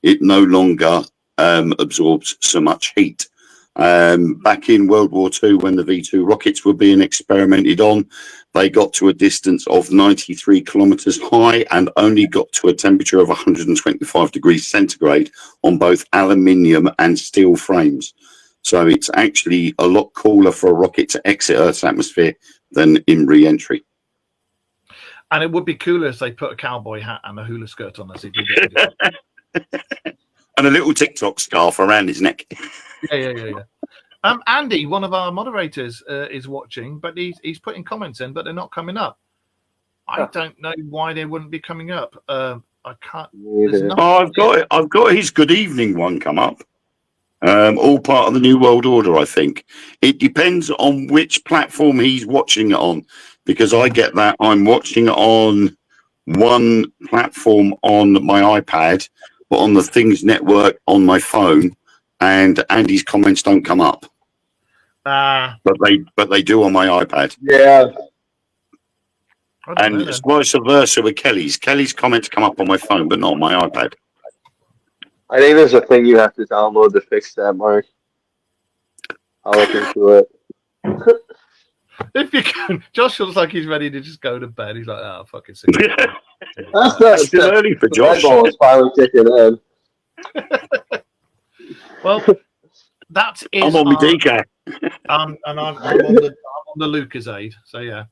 it no longer absorbs so much heat. Back in World War II, when the V2 rockets were being experimented on, they got to a distance of 93 kilometers high and only got to a temperature of 125 degrees centigrade on both aluminium and steel frames. So it's actually a lot cooler for a rocket to exit Earth's atmosphere than in re-entry. And it would be cooler if they put a cowboy hat and a hula skirt on as he did it. And a little TikTok scarf around his neck. Yeah. Andy, one of our moderators, is watching, but he's putting comments in, but they're not coming up. I don't know why they wouldn't be coming up. I can't. I've got his good evening one come up. All part of the New World Order, I think. It depends on which platform he's watching it on, because I get that I'm watching it on one platform on my iPad, but on the Things Network on my phone, and Andy's comments don't come up. But they do on my iPad. Yeah. And it's vice versa with Kelly's. Kelly's comments come up on my phone, but not on my iPad. I think there's a thing you have to download to fix that, Mark. I'll look into it. If you can, Josh looks like he's ready to just go to bed. He's like, oh, fucking sick. That's still early for Josh. Red is finally kicking in. Well, that is. I'm on my DK. And I'm on the Lucasade. So yeah,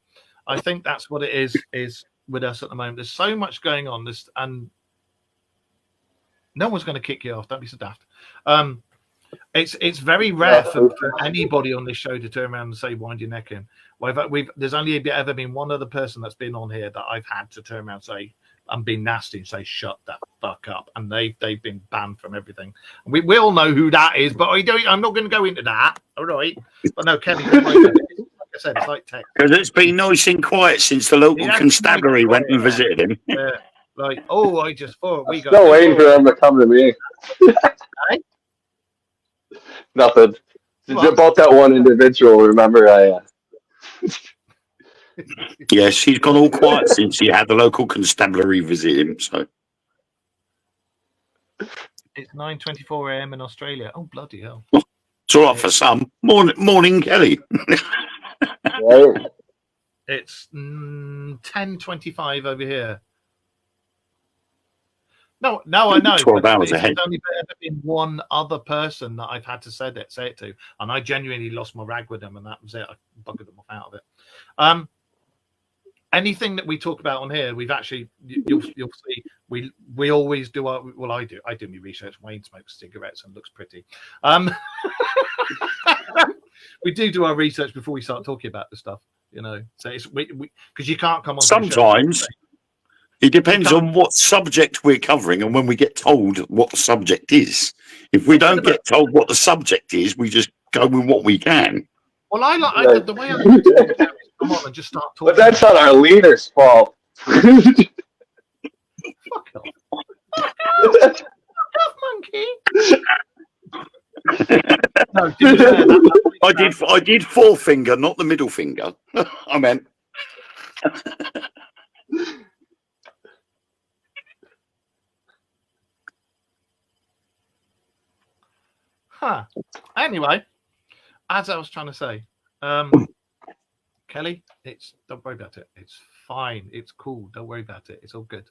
I think that's what it is with us at the moment. There's so much going on. And no one's going to kick you off. Don't be so daft. It's very rare for anybody on this show to turn around and say, wind your neck in. There's only ever been one other person that's been on here that I've had to turn around and say, and be nasty and say, shut that fuck up. And they've been banned from everything. We all know who that is, but I'm not going to go into that. All right. But no, Kelly, like I said, it's like tech. Because it's been nice and quiet since the local constabulary went and visited him. Yeah. Like, oh, I just thought we got. Still waiting for them to come to me. Nothing. About that one individual, remember? Yes, she's gone all quiet since she had the local constabulary visit him. So it's 9:24 a.m. in Australia. Oh, bloody hell! It's all right for some. Morning, Kelly. Right. It's 10:25 over here. No, I know. 12 hours ahead. There's only ever been one other person that I've had to say it to, and I genuinely lost my rag with them, and that was it. I buggered them off out of it. Anything that we talk about on here, we've actually you'll see we always do our I do my research. Wayne smokes cigarettes and looks pretty. We do our research before we start talking about the stuff, you know. So it's because you can't come on. Sometimes it depends on what subject we're covering and when we get told what the subject is. If we don't get told what the subject is, we just go with what we can. Well, the way I like to come on and just start talking. But that's not our leader's fault. Fuck off. Fuck off, monkey. No, I did forefinger, not the middle finger. I meant. Anyway, as I was trying to say, Kelly, don't worry about it. It's fine. It's cool. Don't worry about it. It's all good.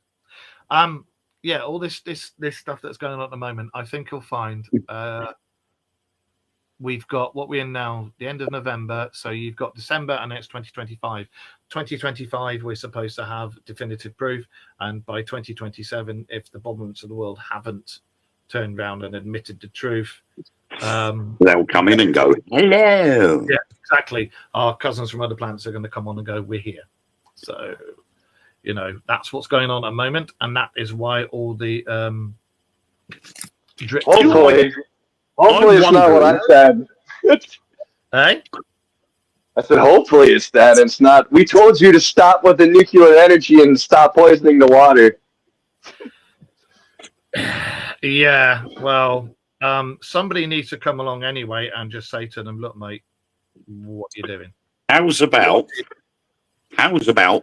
Yeah, all this stuff that's going on at the moment, I think you'll find. We've got what we're in now, the end of November. So you've got December, and it's 2025. 2025, we're supposed to have definitive proof, and by 2027, if the governments of the world haven't turned around and admitted the truth, they'll come in and go, hello. Yeah, exactly. Our cousins from other planets are going to come on and go, we're here. So, you know, that's what's going on at the moment, and that is why all the Hopefully it's not what I said. Hey? I said, hopefully it's that. It's not. We told you to stop with the nuclear energy and stop poisoning the water. Yeah, well, somebody needs to come along anyway and just say to them, look, mate, what are you doing? How's about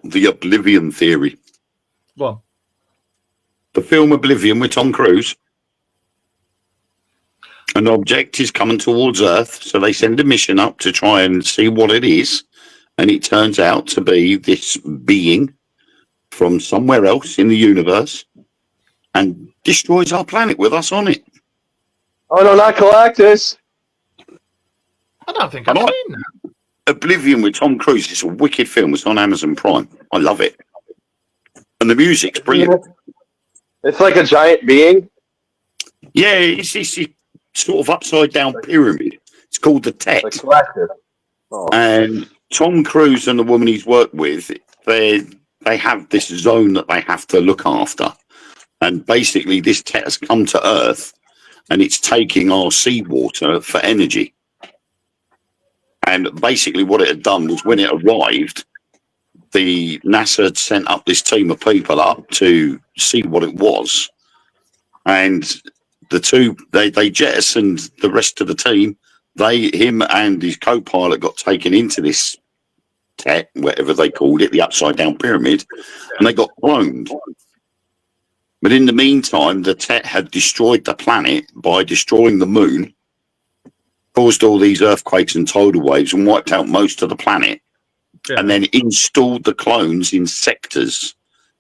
the Oblivion theory? Well, the film Oblivion with Tom Cruise. An object is coming towards Earth, so they send a mission up to try and see what it is, and it turns out to be this being from somewhere else in the universe and destroys our planet with us on it. Oh no, not Galactus! I don't think I've I like- seen that. Oblivion with Tom Cruise. It's a wicked film. It's on Amazon Prime. I love it. And the music's brilliant. It's like a giant being. Yeah, it's this sort of upside down pyramid. It's called the Tet. Like Galactus. Oh. And Tom Cruise and the woman he's worked with, they have this zone that they have to look after. And basically, this Tet has come to Earth and it's taking our seawater for energy. And basically, what it had done was when it arrived, the NASA had sent up this team of people up to see what it was. And the two, they jettisoned the rest of the team. Him and his co-pilot got taken into this Tet, whatever they called it, the upside down pyramid, and they got cloned. But in the meantime, the Tet had destroyed the planet by destroying the moon, caused all these earthquakes and tidal waves and wiped out most of the planet, and then installed the clones in sectors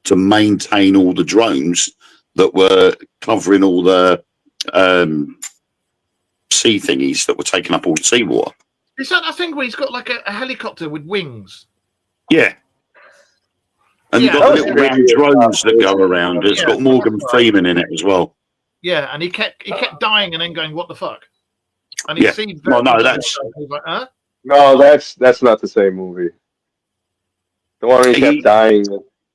to maintain all the drones that were covering all the sea thingies that were taking up all the seawater. Is that that thing where he's got like a helicopter with wings? Yeah. And Yeah, you've got that the was little round really drones that go around. It's Yeah. got Morgan Freeman in it as well. Yeah, and he kept dying and then going, "What the fuck?" And he Yeah. seemed Well, no, very- that's- He's like, huh? No, that's not the same movie. The one where he He- kept dying.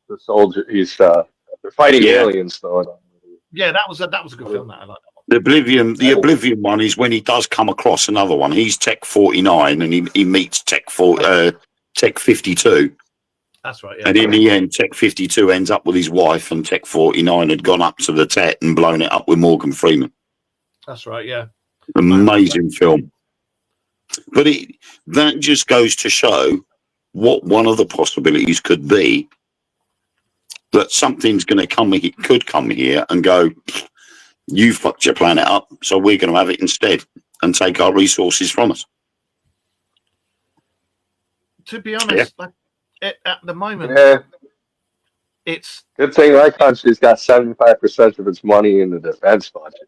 The soldier. They're fighting Yeah. aliens though. Yeah, that was a good film. That I like that one. The Oblivion one is when he does come across another one. He's Tech 49 and he meets Tech 52. That's right. Yeah. And in the end, Tech 52 ends up with his wife, and Tech 49 had gone up to the Tet and blown it up with Morgan Freeman. That's right. Yeah. Amazing film. But that just goes to show what one of the possibilities could be, that something's going to come, it could come here and go, you fucked your planet up, so we're going to have it instead and take our resources from us. To be honest, like, at the moment, Yeah. it's Good thing my country's got 75% of its money in the defense budget.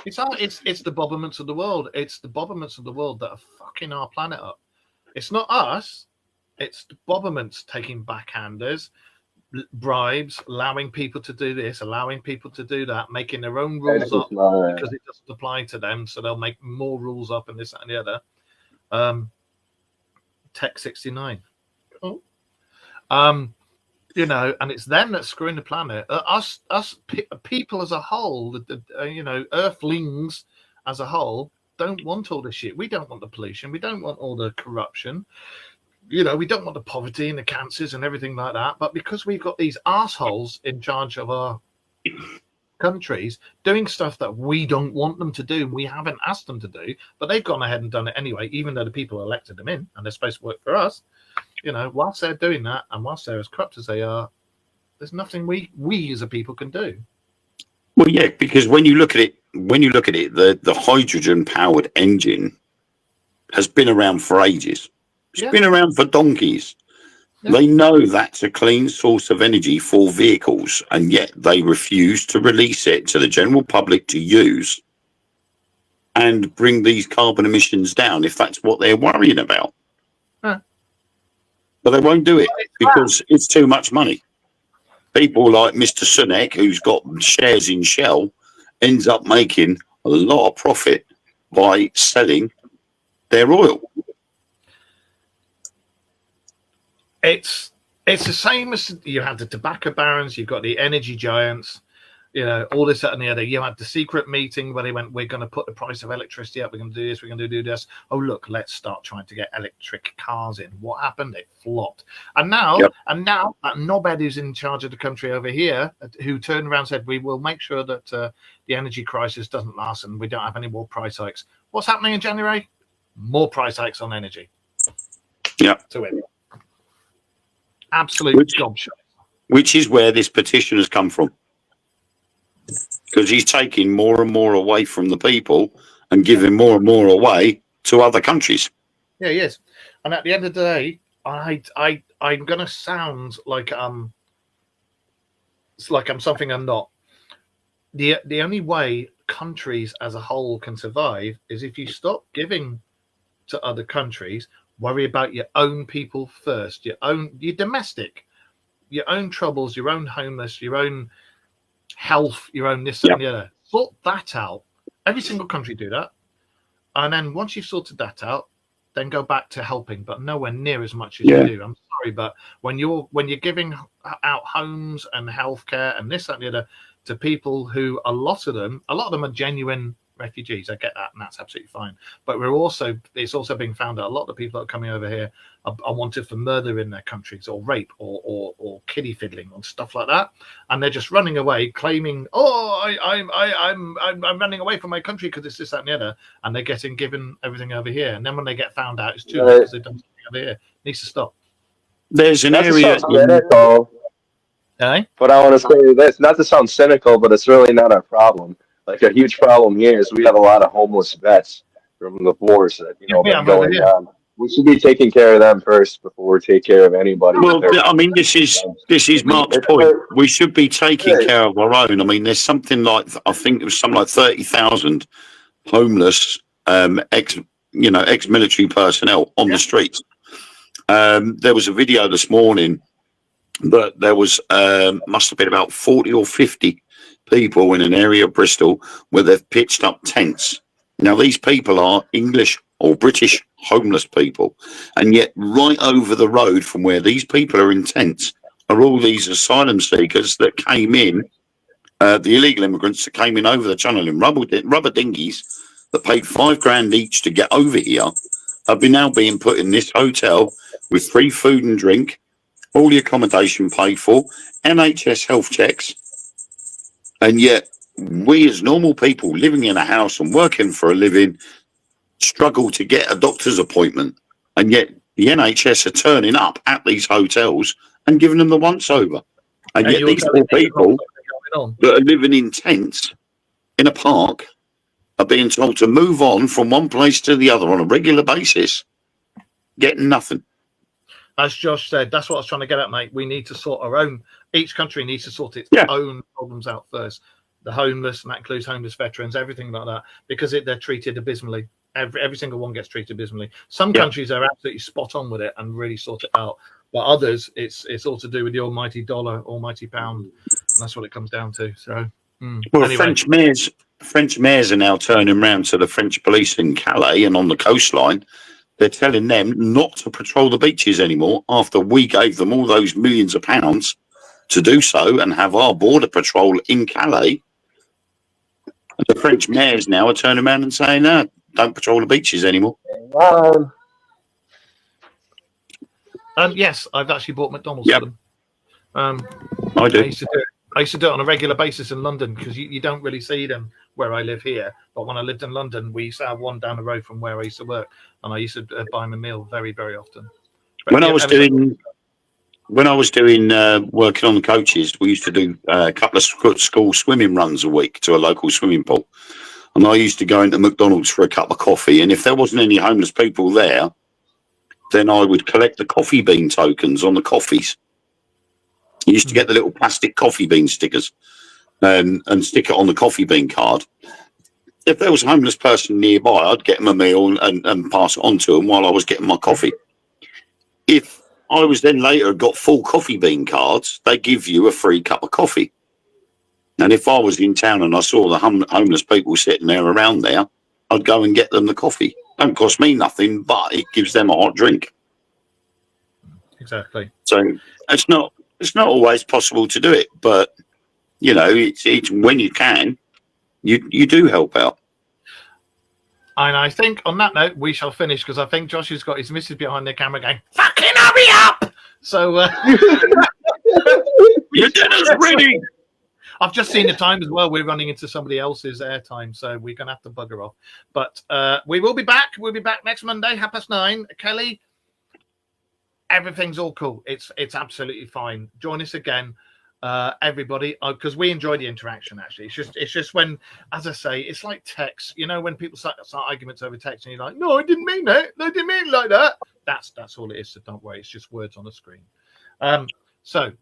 it's the Bobberments of the world. It's the Bobberments of the world that are fucking our planet up. It's not us. It's the Bobberments taking backhanders, bribes, allowing people to do this, allowing people to do that, making their own rules up because it doesn't apply to them. So they'll make more rules up and this that, and the other. Tech 69. Oh. You know, and it's them that's screwing the planet. People as a whole, Earthlings as a whole, don't want all this shit. We don't want the pollution. We don't want all the corruption. You know, we don't want the poverty and the cancers and everything like that. But because we've got these assholes in charge of our countries doing stuff that we don't want them to do, we haven't asked them to do, but they've gone ahead and done it anyway, even though the people elected them in and they're supposed to work for us. You know, whilst they're doing that and whilst they're as corrupt as they are, there's nothing we as a people can do. Well, yeah, because when you look at it, the hydrogen powered engine has been around for ages. It's been around for donkeys. Yeah. They know that's a clean source of energy for vehicles, and yet they refuse to release it to the general public to use and bring these carbon emissions down if that's what they're worrying about. Huh. But they won't do it because it's too much money. People like Mr. Sunak, who's got shares in Shell, ends up making a lot of profit by selling their oil. It's the same as you had the tobacco barons, you've got the energy giants, you know, all this, that, and the other. You had the secret meeting where they went, we're going to put the price of electricity up, we're going to do this, we're going to do this. Oh, look, let's start trying to get electric cars in. What happened? It flopped. And now that knobhead who's in charge of the country over here, who turned around and said, we will make sure that the energy crisis doesn't last and we don't have any more price hikes. What's happening in January? More price hikes on energy. Yeah. To it. Absolute job shot. Which is where this petition has come from. because he's taking more and more away from the people and giving more and more away to other countries. Yeah, he is. And at the end of the day, I'm gonna sound like it's like I'm something I'm not. The only way countries as a whole can survive is if you stop giving to other countries, worry about your own people first, your domestic, your own troubles, your own homeless, your own health, your own this and the other. Sort that out. Every single country do that. And then once you've sorted that out, then go back to helping, but nowhere near as much as you do. I'm sorry, but when you're giving out homes and healthcare and this and the other to people who a lot of them are genuine refugees. I get that, and that's absolutely fine. But it's also being found that a lot of the people that are coming over here are wanted for murder in their countries, or rape, or kiddie fiddling, and stuff like that. And they're just running away, claiming, "Oh, I'm running away from my country because it's this, that, and the other." And they're getting given everything over here. And then when they get found out, it's too late because they've done something over here. It needs to stop. There's an area. But I want to say this, not to sound cynical, but it's really not our problem. Like, a huge problem here is we have a lot of homeless vets from the wars that been going on. We should be taking care of them first before we take care of anybody. Well, I mean, this is Mark's point. We should be taking care of our own. I mean, there's something like, I think it was something like 30,000 homeless ex-military personnel on the streets. There was a video this morning, but there was must have been about 40 or 50 people in an area of Bristol where they've pitched up tents. Now, these people are English or British homeless people, and yet right over the road from where these people are in tents are all these asylum seekers that came in, the illegal immigrants that came in over the channel in rubber dinghies that paid $5,000 each to get over here, have been now being put in this hotel with free food and drink, all the accommodation paid for, NHS health checks, and yet we as normal people living in a house and working for a living struggle to get a doctor's appointment, and yet the NHS are turning up at these hotels and giving them the once over, and yet these poor people that are living in tents in a park are being told to move on from one place to the other on a regular basis, getting nothing. As Josh said, that's what I was trying to get at, mate. We need to sort our own. Each country needs to sort its own problems out first. The homeless, and that includes homeless veterans, everything like that, because they're treated abysmally. Every single one gets treated abysmally. Some countries are absolutely spot on with it and really sort it out, but others, it's all to do with the almighty dollar, almighty pound, and that's what it comes down to. So, well, anyway. French mayors are now turning around to the French police in Calais and on the coastline. They're telling them not to patrol the beaches anymore after we gave them all those millions of pounds to do so and have our border patrol in Calais. And the French mayors now are turning around and saying, no, don't patrol the beaches anymore. Yes, I've actually bought McDonald's for them. I do. I used to do it on a regular basis in London because you don't really see them where I live here. But when I lived in London, we used to have one down the road from where I used to work, and I used to buy them a meal very, very often. But when I was doing working on the coaches, we used to do a couple of school swimming runs a week to a local swimming pool. And I used to go into McDonald's for a cup of coffee. And if there wasn't any homeless people there, then I would collect the coffee bean tokens on the coffees. You used to get the little plastic coffee bean stickers and stick it on the coffee bean card. If there was a homeless person nearby, I'd get them a meal and pass it on to them while I was getting my coffee. If I was then later got full coffee bean cards, they give you a free cup of coffee. And if I was in town and I saw the homeless people sitting there around there, I'd go and get them the coffee. Don't cost me nothing, but it gives them a hot drink. Exactly. So it's not always possible to do it, but it's when you can, you do help out. And I think on that note, we shall finish because I think Josh has got his missus behind the camera going, "Fucking hurry up!" So your dinner's ready. I've just seen the time as well. We're running into somebody else's airtime, so we're going to have to bugger off. But we will be back. We'll be back next Monday, 9:30. Kelly, everything's all cool. It's absolutely fine. Join us again. everybody, because we enjoy the interaction. Actually, it's just when, as I say, it's like text. You know, when people start arguments over text, and you're like, "No, I didn't mean that. I didn't mean it like that." That's all it is. So don't worry, it's just words on the screen. So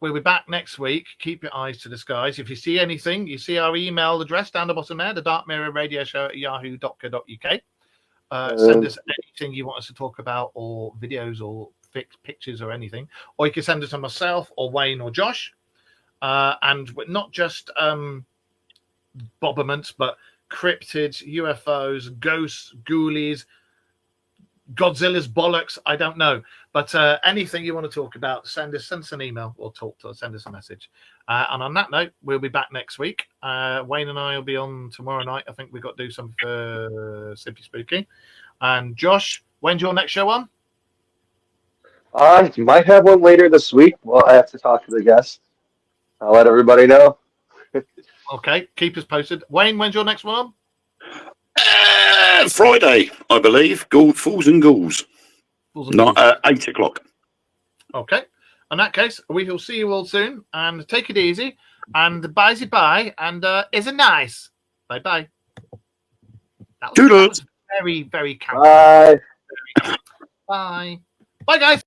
we'll be back next week. Keep your eyes to the skies. If you see anything, you see our email address down the bottom there, the Dark Mirror Radio Show at yahoo.co.uk. Send us anything you want us to talk about, or videos, or pictures, or anything. Or you can send it to myself, or Wayne, or Josh. And not just bobberments, but cryptids, UFOs, ghosts, ghoulies, Godzilla's bollocks. I don't know, but anything you want to talk about, send us an email or send us a message. And on that note, we'll be back next week. Wayne and I will be on tomorrow night. I think we've got to do some for Simply Spooky. And Josh, when's your next show on? Might have one later this week. Well, I have to talk to the guest. I'll let everybody know. Okay, keep us posted. Wayne, when's your next one on? Friday, I believe. Fools and Ghouls. Not 8 o'clock. Okay. In that case, we will see you all soon. And take it easy. And bye. And is it nice? Bye. That was very, very counter. Bye. Bye. Bye, guys.